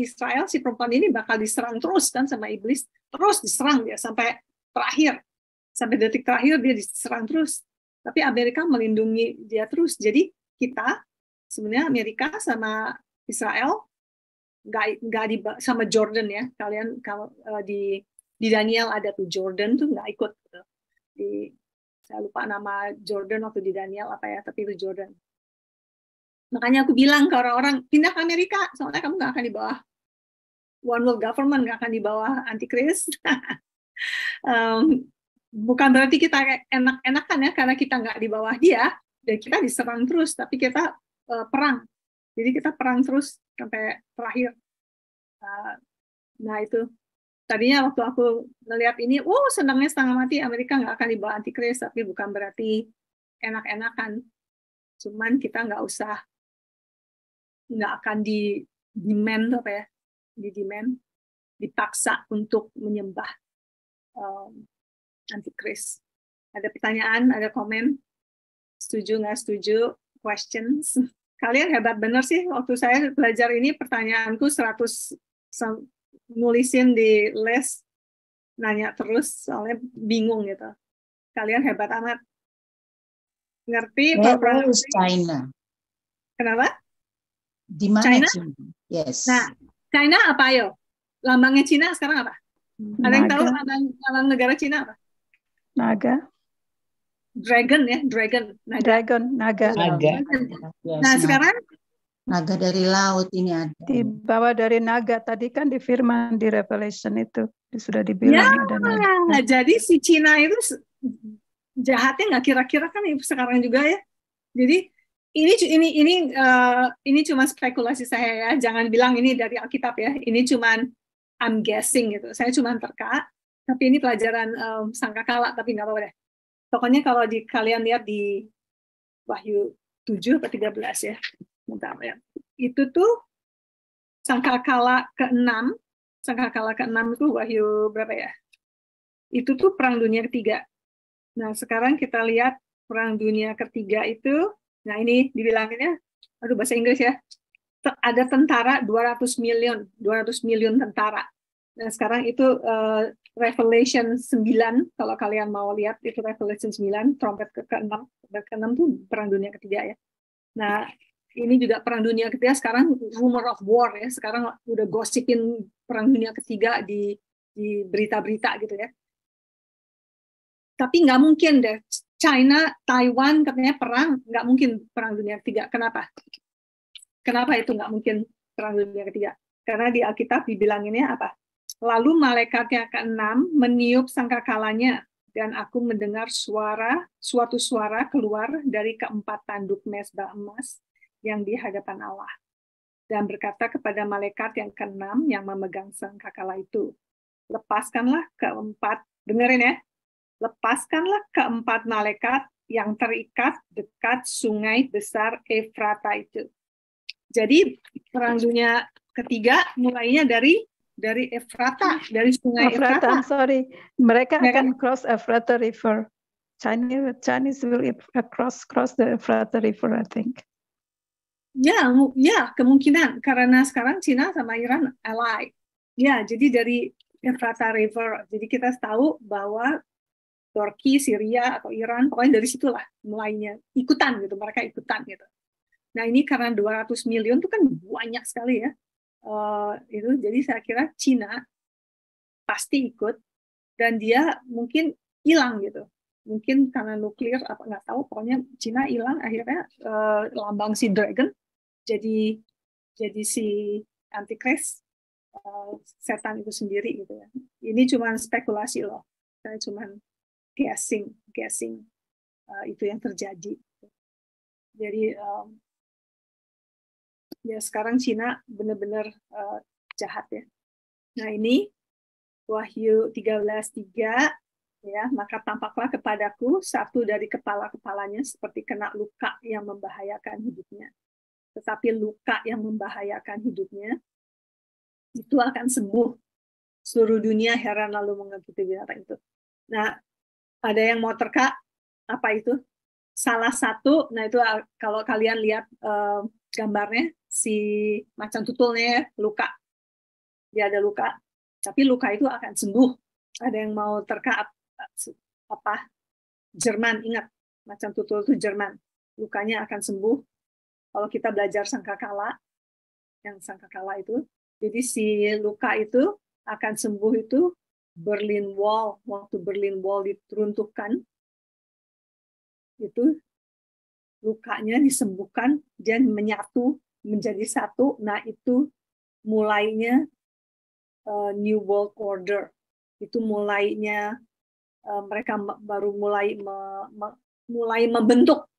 Israel, si perempuan ini bakal diserang terus kan sama iblis, terus diserang dia sampai terakhir, sampai detik terakhir dia diserang terus. Tapi Amerika melindungi dia terus. Jadi kita sebenarnya Amerika sama Israel nggak sama Jordan ya. Kalian kalau di Daniel ada tuh Jordan tuh nggak ikut. Saya lupa nama Jordan waktu di Daniel apa ya, tapi itu Jordan. Makanya aku bilang ke orang-orang pindah ke Amerika, soalnya kamu nggak akan di bawah one world government, nggak akan di bawah antikris. Bukan berarti kita enak-enakan ya, karena kita nggak di bawah dia, dan kita diserang terus, tapi kita perang. Jadi kita perang terus sampai terakhir. Nah itu, tadinya waktu aku ngeliat ini, senangnya setengah mati, Amerika nggak akan di bawah antikris, tapi bukan berarti enak-enakan. Cuman kita nggak akan di-demand, dipaksa untuk menyembah antikris. Ada pertanyaan, ada komen? Setuju nggak setuju? Questions? Kalian hebat bener sih. Waktu saya belajar ini pertanyaanku 100 nulisin di les, nanya terus soalnya bingung gitu. Kalian hebat amat. Ngerti Where is China? Kenapa? Di mana China? China? Yes. Nah, China apa ayo? Lambangnya China sekarang apa? Ada yang tahu lambang negara China apa? Naga. Dragon ya, dragon. Naga. Dragon, naga. Naga. Yes, nah, sekarang naga dari laut ini ada. Dibawa dari naga. Tadi kan di firman di Revelation itu sudah dibilang ada naga. Jadi si Cina itu jahatnya nggak kira-kira kan sekarang juga ya. Jadi ini cuma spekulasi saya ya. Jangan bilang ini dari Alkitab ya. Ini cuma I'm guessing gitu. Saya cuma terka. Tapi ini pelajaran sangkakala. Tapi nggak apa-apa deh. Pokoknya kalau kalian lihat di Wahyu 7 atau 13 ya. Bentar ya. Itu tuh sangkakala ke-6. Sangkakala ke-6 itu Wahyu berapa ya? Itu tuh Perang Dunia Ketiga. Nah, sekarang kita lihat Perang Dunia Ketiga itu, nah ini dibilanginnya, aduh bahasa Inggris ya, ada tentara 200 million tentara. Nah, sekarang itu Revelation 9, kalau kalian mau lihat, itu Revelation 9, trompet ke-6, ke-6 itu Perang Dunia Ketiga ya. Nah, ini juga Perang Dunia Ketiga, sekarang rumor of war ya, sekarang udah gosipin Perang Dunia Ketiga di berita-berita gitu ya. Tapi nggak mungkin deh, China, Taiwan katanya perang, nggak mungkin Perang Dunia Ketiga. Kenapa? Kenapa itu nggak mungkin Perang Dunia Ketiga? Karena di Alkitab dibilanginnya apa? Lalu malaikat yang ke-6 meniup sangkakalanya, dan aku mendengar suatu suara keluar dari keempat tanduk mezbah emas yang di hadapan Allah. Dan berkata kepada malaikat yang ke-6 yang memegang sangkakala itu, lepaskanlah keempat, dengerin ya, lepaskanlah keempat malaikat yang terikat dekat sungai besar Efrata itu. Jadi Perang Dunia Ketiga mulainya dari Efrata, dari sungai Efrata. Sorry, mereka akan cross Efrata River. Chinese will cross the Efrata River, I think. Ya, kemungkinan karena sekarang Cina sama Iran ally. Ya, jadi dari Efrata River. Jadi kita tahu bahwa Turki, Syria atau Iran, pokoknya dari situlah mulainya ikutan gitu, mereka ikutan gitu. Nah ini karena 200 million itu kan banyak sekali ya. Itu jadi saya kira Cina pasti ikut dan dia mungkin hilang gitu, mungkin karena nuklir apa nggak tahu, pokoknya Cina hilang akhirnya lambang si dragon jadi si antikris, setan itu sendiri gitu ya. Ini cuma spekulasi loh, saya cuma guessing itu yang terjadi. Jadi ya sekarang Cina benar-benar jahat ya. Nah ini Wahyu 13:3 ya, maka tampaklah kepadaku satu dari kepala-kepalanya seperti kena luka yang membahayakan hidupnya. Tetapi luka yang membahayakan hidupnya itu akan sembuh. Seluruh dunia heran lalu mengikuti binatang itu. Nah, ada yang mau terka apa itu? Salah satu, nah itu kalau kalian lihat gambarnya, si macan tutulnya luka, dia ada luka, tapi luka itu akan sembuh. Ada yang mau terka apa? Jerman, ingat macan tutul itu Jerman, lukanya akan sembuh kalau kita belajar sangkakala, yang sangkakala itu. Jadi si luka itu akan sembuh itu Berlin Wall, waktu Berlin Wall diruntuhkan itu lukanya disembuhkan dan menyatu menjadi satu. Nah itu mulainya New World Order. Itu mulainya mereka baru mulai membentuk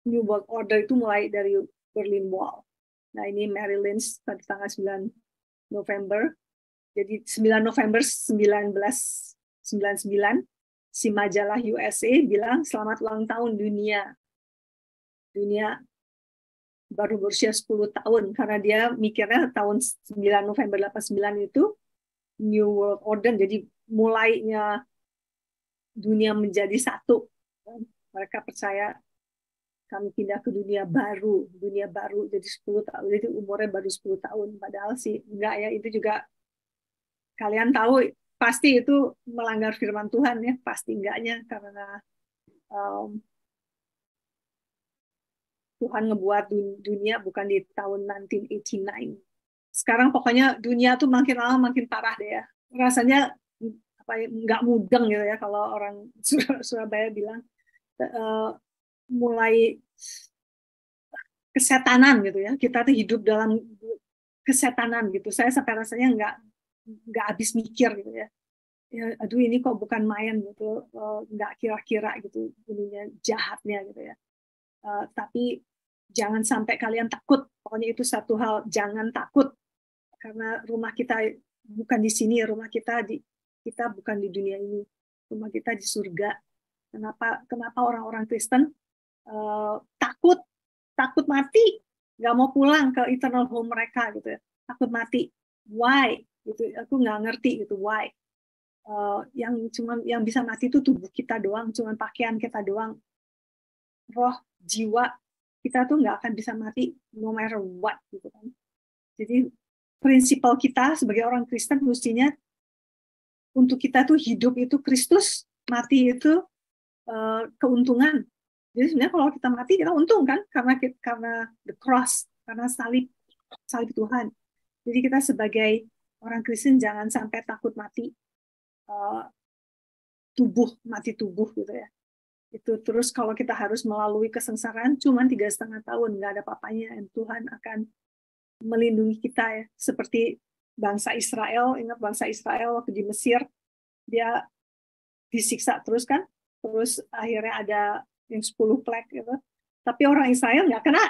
New World Order, itu mulai dari Berlin Wall. Nah ini Mary Lynch pada tanggal 9 November. Jadi 9 November 1999 si majalah USA bilang selamat ulang tahun dunia. Dunia baru berusia 10 tahun karena dia mikirnya tahun 9 November 89 itu New World Order, jadi mulainya dunia menjadi satu. Mereka percaya kami pindah ke dunia baru, jadi 10 tahun, jadi umurnya baru 10 tahun. Padahal sih enggak ya, itu juga kalian tahu pasti itu melanggar firman Tuhan ya, pasti enggaknya, karena Tuhan ngebuat dunia bukan di tahun 1989. Sekarang pokoknya dunia tuh makin lama makin parah deh ya. Rasanya apa ya, nggak mudeng gitu ya kalau orang Surabaya bilang, mulai kesetanan gitu ya. Kita tuh hidup dalam kesetanan gitu. Saya sampai rasanya nggak habis mikir gitu ya. Ya, aduh ini kok bukan main gitu, nggak kira-kira gitu ininya jahatnya gitu ya. Tapi jangan sampai kalian takut. Pokoknya itu satu hal, jangan takut, karena rumah kita bukan di sini, rumah kita bukan di dunia ini, rumah kita di surga. Kenapa orang-orang Kristen takut mati, nggak mau pulang ke eternal home mereka gitu ya, takut mati. Why? Gitu, aku nggak ngerti gitu why. Yang bisa mati itu tubuh kita doang, cuman pakaian kita doang. Roh, jiwa kita tuh nggak akan bisa mati no matter what gitu kan. Jadi prinsipal kita sebagai orang Kristen mestinya untuk kita tuh hidup itu Kristus, mati itu keuntungan. Jadi sebenarnya kalau kita mati kita untung kan, karena the cross, karena salib Tuhan. Jadi kita sebagai orang Kristen jangan sampai takut mati tubuh gitu ya. Itu terus kalau kita harus melalui kesengsaraan cuma 3,5 tahun, nggak ada apa-apanya, dan Tuhan akan melindungi kita ya. Seperti bangsa Israel, ingat bangsa Israel waktu di Mesir, dia disiksa terus kan, terus akhirnya ada yang 10 plague gitu. Tapi orang Israel nggak kena,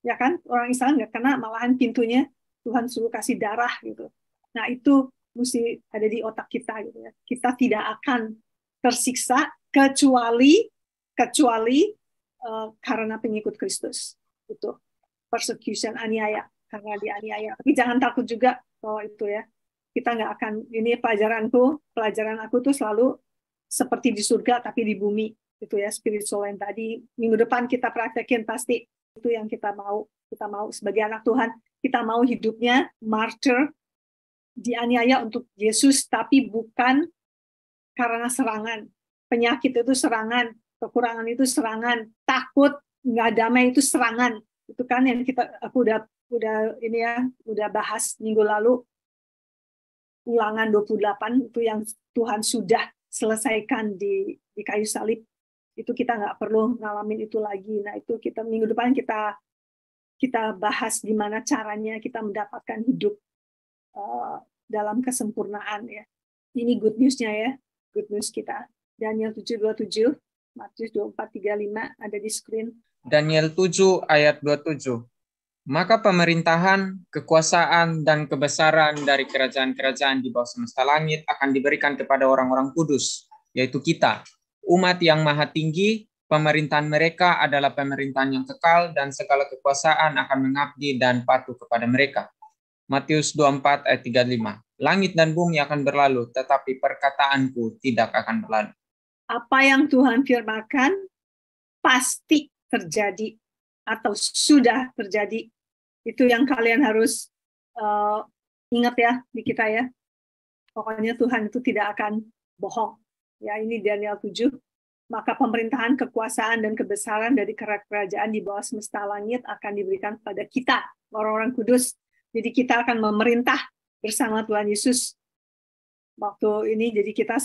ya kan? Orang Israel nggak kena, malahan pintunya Tuhan suruh kasih darah gitu. Nah itu mesti ada di otak kita gitu ya. Kita tidak akan tersiksa kecuali karena pengikut Kristus. Itu persecution, aniaya, karena dianiaya. Tapi jangan takut juga kalau itu ya. Kita nggak akan, ini pelajaran aku tuh selalu seperti di surga tapi di bumi. Itu ya, spiritual yang tadi. Minggu depan kita praktekin pasti. Itu yang kita mau. Kita mau sebagai anak Tuhan, kita mau hidupnya martyr, dianiaya untuk Yesus, tapi bukan karena serangan. Penyakit itu serangan, kekurangan itu serangan, takut, nggak damai itu serangan. Itu kan yang aku udah bahas minggu lalu, Ulangan 28, itu yang Tuhan sudah selesaikan di kayu salib. Itu kita nggak perlu ngalamin itu lagi. Nah itu kita minggu depan kita bahas gimana caranya kita mendapatkan hidup dalam kesempurnaan ya. Ini good news-nya ya, good news kita. Daniel 7:27, Matius 24:35 ada di screen. Daniel 7 ayat 27. Maka pemerintahan, kekuasaan, dan kebesaran dari kerajaan-kerajaan di bawah semesta langit akan diberikan kepada orang-orang kudus, yaitu kita. Umat yang maha tinggi, pemerintahan mereka adalah pemerintahan yang kekal, dan segala kekuasaan akan mengabdi dan patuh kepada mereka. Matius 24 ayat 35. Langit dan bumi akan berlalu, tetapi perkataanku tidak akan berlalu. Apa yang Tuhan firmankan pasti terjadi atau sudah terjadi. Itu yang kalian harus ingat ya di kita ya. Pokoknya Tuhan itu tidak akan bohong. Ya, ini Daniel 7. Maka pemerintahan, kekuasaan, dan kebesaran dari kerajaan di bawah semesta langit akan diberikan kepada kita, orang-orang kudus. Jadi kita akan memerintah bersama Tuhan Yesus. Waktu ini jadi kita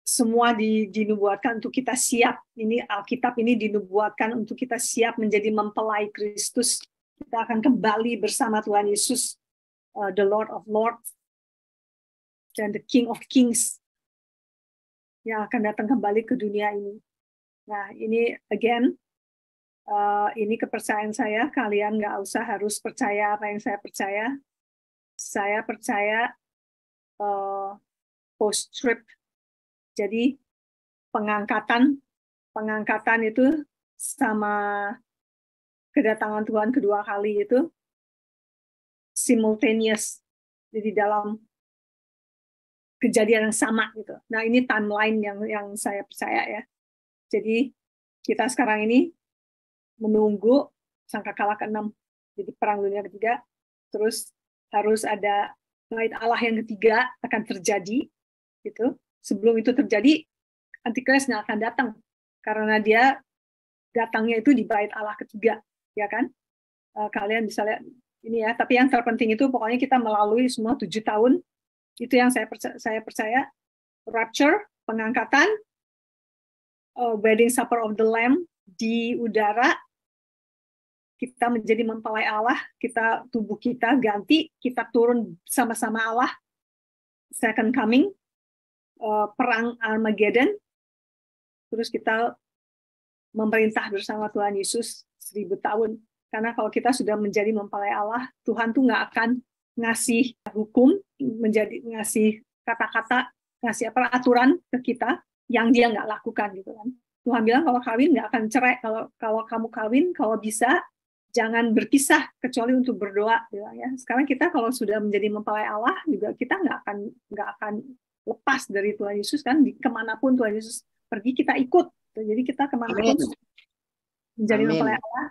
semua dinubuatkan untuk kita siap. Ini Alkitab ini dinubuatkan untuk kita siap menjadi mempelai Kristus. Kita akan kembali bersama Tuhan Yesus, the Lord of Lords, dan the King of Kings, yang akan datang kembali ke dunia ini. Nah, ini again, ini kepercayaan saya. Kalian nggak usah harus percaya apa yang saya percaya. Saya percaya post-trib. Jadi pengangkatan itu sama kedatangan Tuhan kedua kali itu simultaneous. Jadi dalam kejadian yang sama gitu. Nah, ini timeline yang saya percaya ya. Jadi kita sekarang ini menunggu sangkakala ke-6. Jadi perang dunia ketiga, terus harus ada bait Allah yang ketiga akan terjadi, gitu. Sebelum itu terjadi, Antikris nggak akan datang karena dia datangnya itu di bait Allah ketiga, ya kan? Kalian bisa lihat ini ya. Tapi yang terpenting itu pokoknya kita melalui semua 7 tahun. Itu yang saya percaya. Rapture, pengangkatan, wedding supper of the Lamb di udara. Kita menjadi mempelai Allah, tubuh kita ganti, kita turun sama-sama Allah, second coming, perang Armageddon, terus kita memerintah bersama Tuhan Yesus 1000 tahun. Karena kalau kita sudah menjadi mempelai Allah, Tuhan tuh nggak akan ngasih hukum, ngasih kata-kata, ngasih aturan ke kita yang dia nggak lakukan gitu kan. Tuhan bilang kalau kawin nggak akan cerai, kalau kamu kawin, kalau bisa jangan berpisah kecuali untuk berdoa, ya. Sekarang kita kalau sudah menjadi mempelai Allah juga kita nggak akan lepas dari Tuhan Yesus kan, kemanapun Tuhan Yesus pergi kita ikut. Jadi kita kemanapun menjadi mempelai Allah,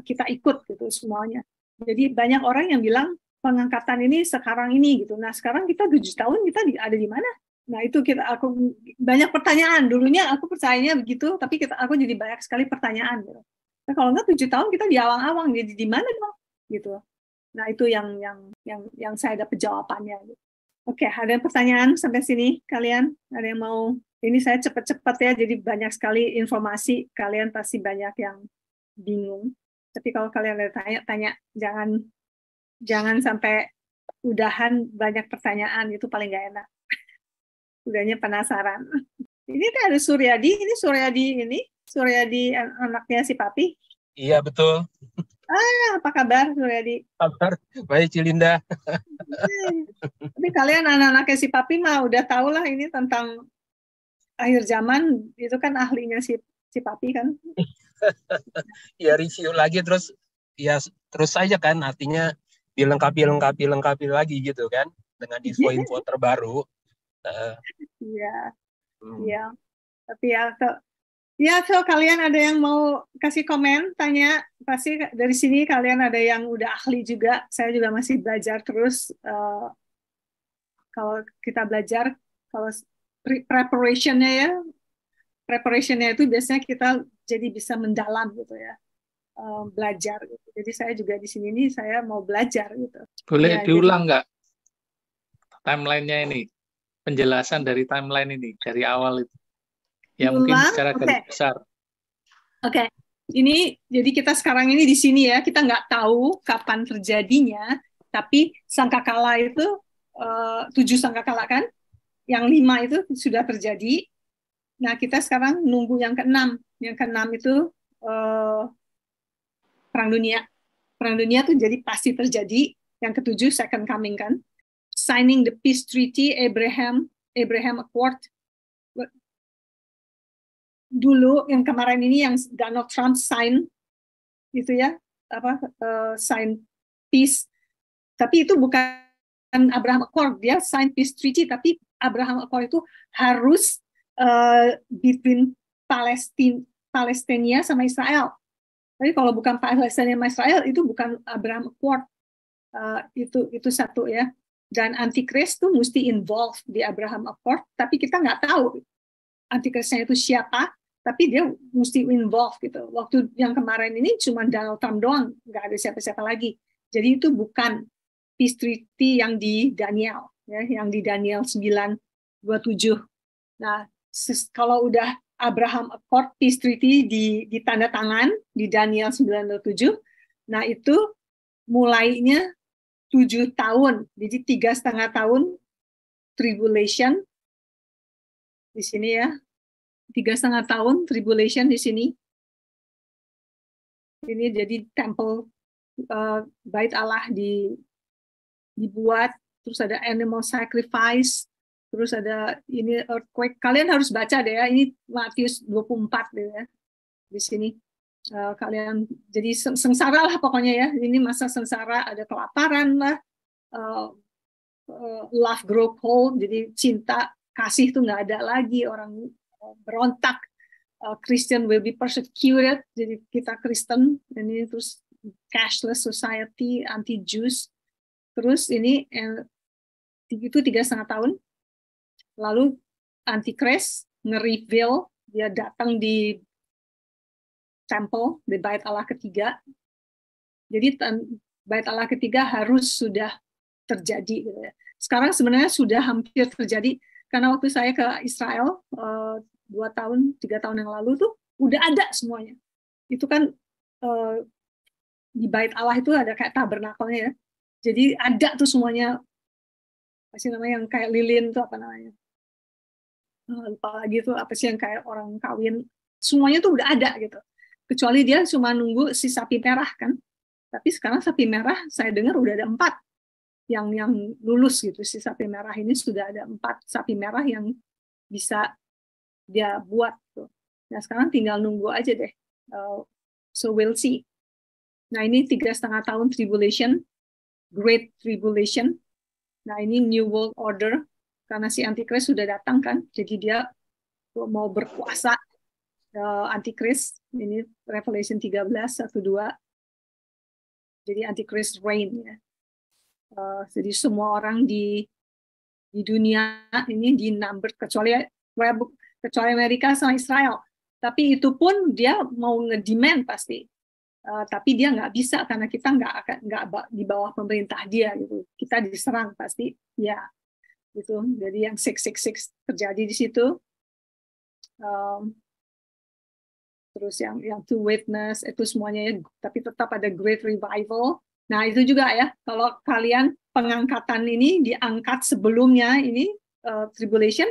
kita ikut gitu semuanya. Jadi banyak orang yang bilang pengangkatan ini sekarang ini gitu. Nah sekarang kita 7 tahun kita ada di mana? Nah itu aku banyak pertanyaan. Dulunya aku percayanya begitu, tapi aku jadi banyak sekali pertanyaan gitu. Nah, kalau nggak 7 tahun kita di awang-awang, jadi di mana dong gitu. Nah itu yang saya dapat jawabannya. Gitu. Oke, ada pertanyaan sampai sini kalian? Ada yang mau? Ini saya cepat-cepat ya, jadi banyak sekali informasi, kalian pasti banyak yang bingung. Tapi kalau kalian ada tanya, jangan sampai udahan banyak pertanyaan, itu paling nggak enak. Udahnya penasaran. Ini ada Suryadi, Suryadi anaknya si Papi. Iya, betul. Apa kabar Suryadi? Kabar baik, Cilinda. Tapi kalian anak-anaknya si Papi mah udah tahu lah ini tentang akhir zaman, itu kan ahlinya si Papi kan. Ya review lagi terus saja kan, artinya dilengkapi lagi gitu kan dengan info-info terbaru. Iya. Tapi so kalian ada yang mau kasih komen, tanya, pasti dari sini kalian ada yang udah ahli juga. Saya juga masih belajar terus. Kalau kita belajar, kalau preparationnya itu biasanya kita jadi bisa mendalam gitu ya, belajar gitu. Jadi saya juga di sini nih saya mau belajar gitu. Boleh diulang nggak timelinenya ini, penjelasan dari timeline ini dari awal itu? Ya mungkin secara garis besar. Oke. Ini jadi kita sekarang ini di sini ya, kita nggak tahu kapan terjadinya, tapi sangkakala itu 7 sangkakala kan, yang 5 itu sudah terjadi. Nah kita sekarang nunggu yang ke-6. Yang ke-6 itu perang dunia. Perang dunia tuh jadi pasti terjadi. Yang ke-7 second coming kan, signing the peace treaty, Abraham Accord. Dulu yang kemarin ini yang Donald Trump sign gitu ya, sign peace, tapi itu bukan Abraham Accord, dia sign peace treaty, tapi Abraham Accord itu harus between Palestina sama Israel. Tapi kalau bukan Palestina sama Israel itu bukan Abraham Accord. Itu satu ya. Dan Antikris tuh mesti involved di Abraham Accord, tapi kita nggak tahu Antikrisnya itu siapa. Tapi dia mesti involve gitu. Waktu yang kemarin ini cuma Donald Trump doang, nggak ada siapa-siapa lagi. Jadi itu bukan peace treaty yang di Daniel, ya, yang di Daniel 9:27. Nah, kalau udah Abraham Accord peace treaty di tanda tangan di Daniel 9:27, nah itu mulainya 7 tahun, jadi 3,5 tahun tribulation di sini ya. 3,5 tahun tribulation di sini. Ini jadi temple bait Allah dibuat, terus ada animal sacrifice, terus ada ini earthquake. Kalian harus baca deh ya, ini Matius 24 deh ya. Di sini kalian jadi sengsara lah pokoknya ya. Ini masa sengsara, ada kelaparan lah, love grow cold, jadi cinta kasih tuh nggak ada lagi, orang berontak, Christian will be persecuted. Jadi kita Kristen, ini terus cashless society, anti-Jews. Terus ini itu 3,5 tahun. Lalu Antichrist nge-reveal, dia datang di temple, di Bait Allah ketiga. Jadi Bait Allah ketiga harus sudah terjadi. Gitu ya. Sekarang sebenarnya sudah hampir terjadi, karena waktu saya ke Israel 2 tahun, 3 tahun yang lalu tuh udah ada semuanya. Itu kan di Bait Allah itu ada kayak tabernakelnya ya. Jadi ada tuh semuanya, apa sih namanya yang kayak lilin tuh apa namanya? Lupa lagi tuh apa sih yang kayak orang kawin. Semuanya tuh udah ada gitu. Kecuali dia cuma nunggu si sapi merah kan. Tapi sekarang sapi merah saya dengar udah ada 4 yang lulus gitu. Si sapi merah ini sudah ada 4 sapi merah yang bisa dia buat tuh. Nah sekarang tinggal nunggu aja deh. So we'll see. Nah ini 3,5 tahun tribulation, Great Tribulation. Nah ini New World Order, karena si Antichrist sudah datang kan, jadi dia mau berkuasa. Antichrist ini Revelation 13:1-2. Jadi Antichrist reign ya. Jadi semua orang di dunia ini di number kecuali Amerika sama Israel. Tapi itu pun dia mau ngedemand pasti. Tapi dia nggak bisa karena kita nggak di bawah pemerintah dia gitu. Kita diserang pasti ya gitu. Jadi yang 666 terjadi di situ. Terus yang two witness itu semuanya ya, tapi tetap ada great revival. Nah itu juga ya, kalau kalian pengangkatan ini diangkat sebelumnya ini tribulation,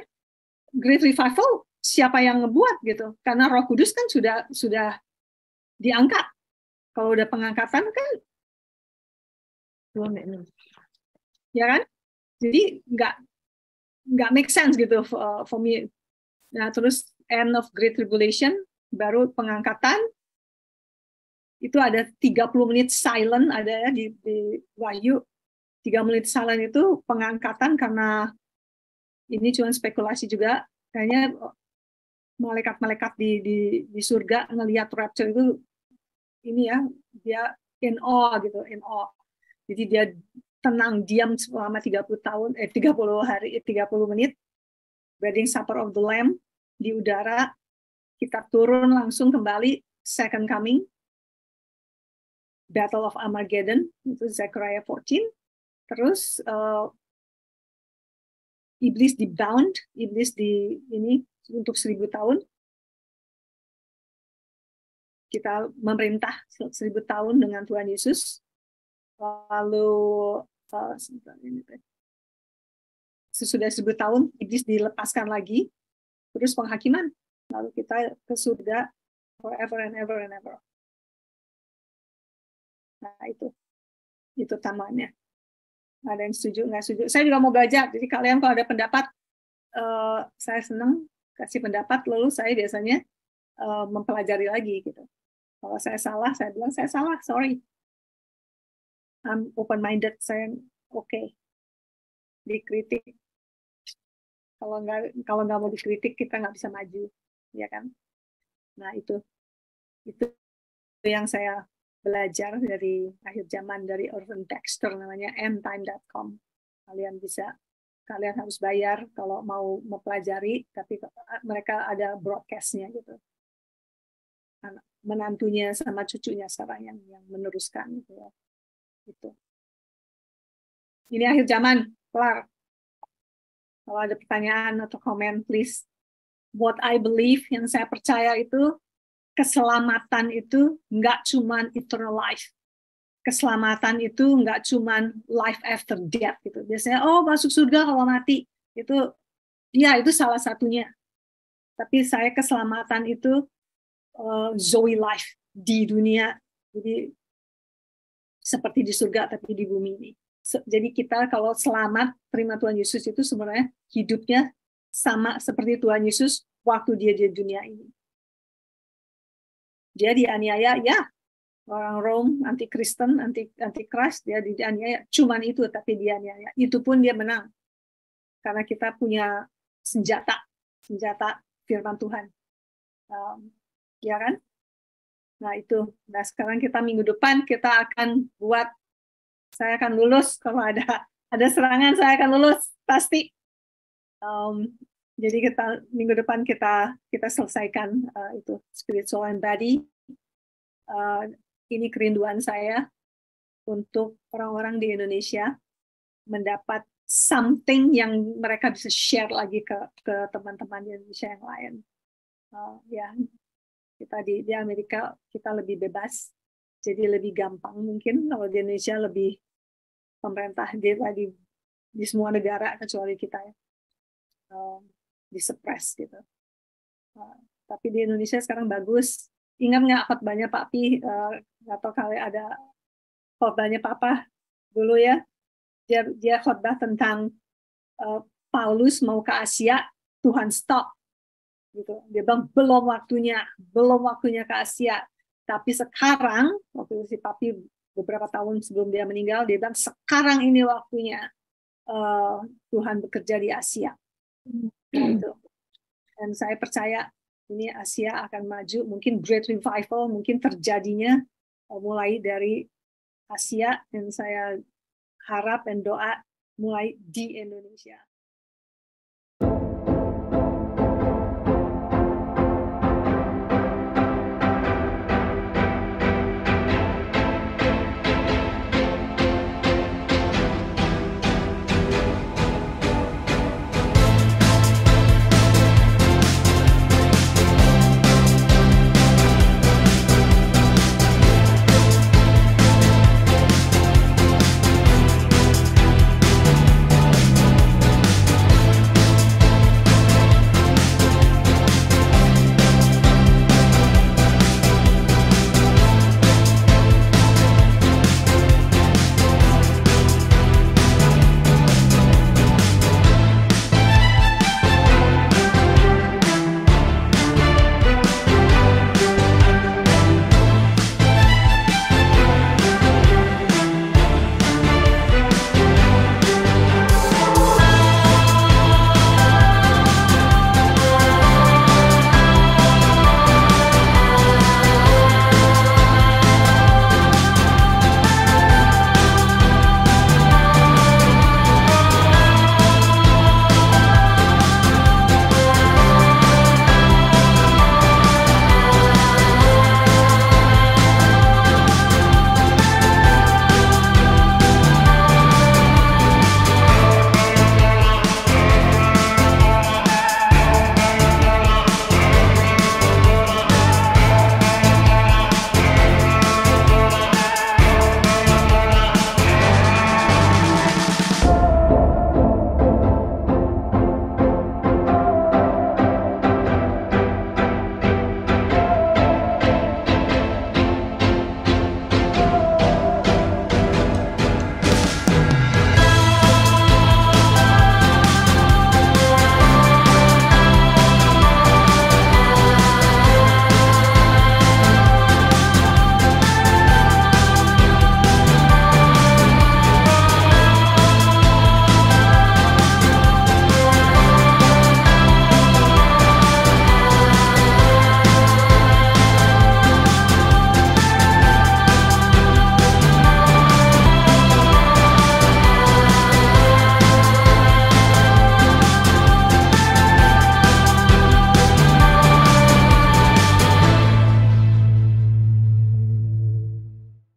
great revival siapa yang ngebuat gitu? Karena Roh Kudus kan sudah diangkat. Kalau udah pengangkatan kan, ya kan? Jadi nggak make sense gitu for me. Nah terus end of great tribulation, baru pengangkatan. Itu ada 30 menit silent ada ya di Wahyu. 3 menit silent itu pengangkatan karena ini cuma spekulasi juga. Kayaknya malaikat-malaikat di surga ngelihat rapture itu ini ya, dia in awe gitu, in awe. Jadi dia tenang diam selama 30 hari, 30 menit. Wedding Supper of the Lamb di udara, kita turun langsung kembali second coming. Battle of Armageddon, itu Zechariah 14. Terus iblis dibound, iblis di ini untuk 1000 tahun. Kita memerintah 1000 tahun dengan Tuhan Yesus. Lalu sesudah 1000 tahun iblis dilepaskan lagi. Terus penghakiman. Lalu kita ke surga forever and ever and ever. Nah itu tamannya. Ada yang setuju, nggak setuju. Saya juga mau belajar. Jadi kalian kalau ada pendapat, saya senang kasih pendapat. Lalu saya biasanya mempelajari lagi gitu. Kalau saya salah, saya bilang saya salah, sorry. I'm open-minded, saya okay. Dikritik. Kalau nggak mau dikritik, kita nggak bisa maju, ya kan? Nah itu yang saya belajar dari akhir zaman dari Irvin Baxter, namanya endtime.com. Kalian harus bayar kalau mau mempelajari, tapi mereka ada broadcast-nya gitu. Menantunya sama cucunya sekarang yang meneruskan gitu ya. Gitu. Ini akhir zaman, kelar. Kalau ada pertanyaan atau komen, please. What I believe, yang saya percaya itu keselamatan itu nggak cuman eternal life. Keselamatan itu nggak cuman life after death gitu. Biasanya masuk surga kalau mati. Itu salah satunya. Tapi saya keselamatan itu Zoe life di dunia, jadi seperti di surga tapi di bumi ini. Jadi kita kalau selamat terima Tuhan Yesus itu sebenarnya hidupnya sama seperti Tuhan Yesus waktu dia di dunia ini. Dia dianiaya, ya orang Rome, anti-Kristen, anti-Christ, dia dianiaya. Cuman itu tapi dia dianiaya. Itu pun dia menang karena kita punya senjata firman Tuhan. Ya kan? Nah itu. Nah sekarang kita minggu depan kita akan buat. Saya akan lulus kalau ada serangan, saya akan lulus pasti. Jadi kita minggu depan kita selesaikan itu spiritual and body. Ini kerinduan saya untuk orang-orang di Indonesia mendapat something yang mereka bisa share lagi ke teman-teman di Indonesia yang lain. Ya, kita di Amerika kita lebih bebas, jadi lebih gampang mungkin. Kalau di Indonesia lebih pemerintah di semua negara kecuali kita ya. Disuppress gitu. Tapi di Indonesia sekarang bagus. Ingat nggak khotbahnya Pak Pi? Nggak tahu kali ada khotbahnya Papa dulu ya. Dia khotbah tentang Paulus mau ke Asia, Tuhan stop. Gitu. Dia bilang belum waktunya ke Asia. Tapi sekarang, waktu si Papi beberapa tahun sebelum dia meninggal, dia bilang sekarang ini waktunya Tuhan bekerja di Asia. Gitu. Dan saya percaya ini Asia akan maju, mungkin great revival mungkin terjadinya mulai dari Asia, dan saya harap dan doa mulai di Indonesia.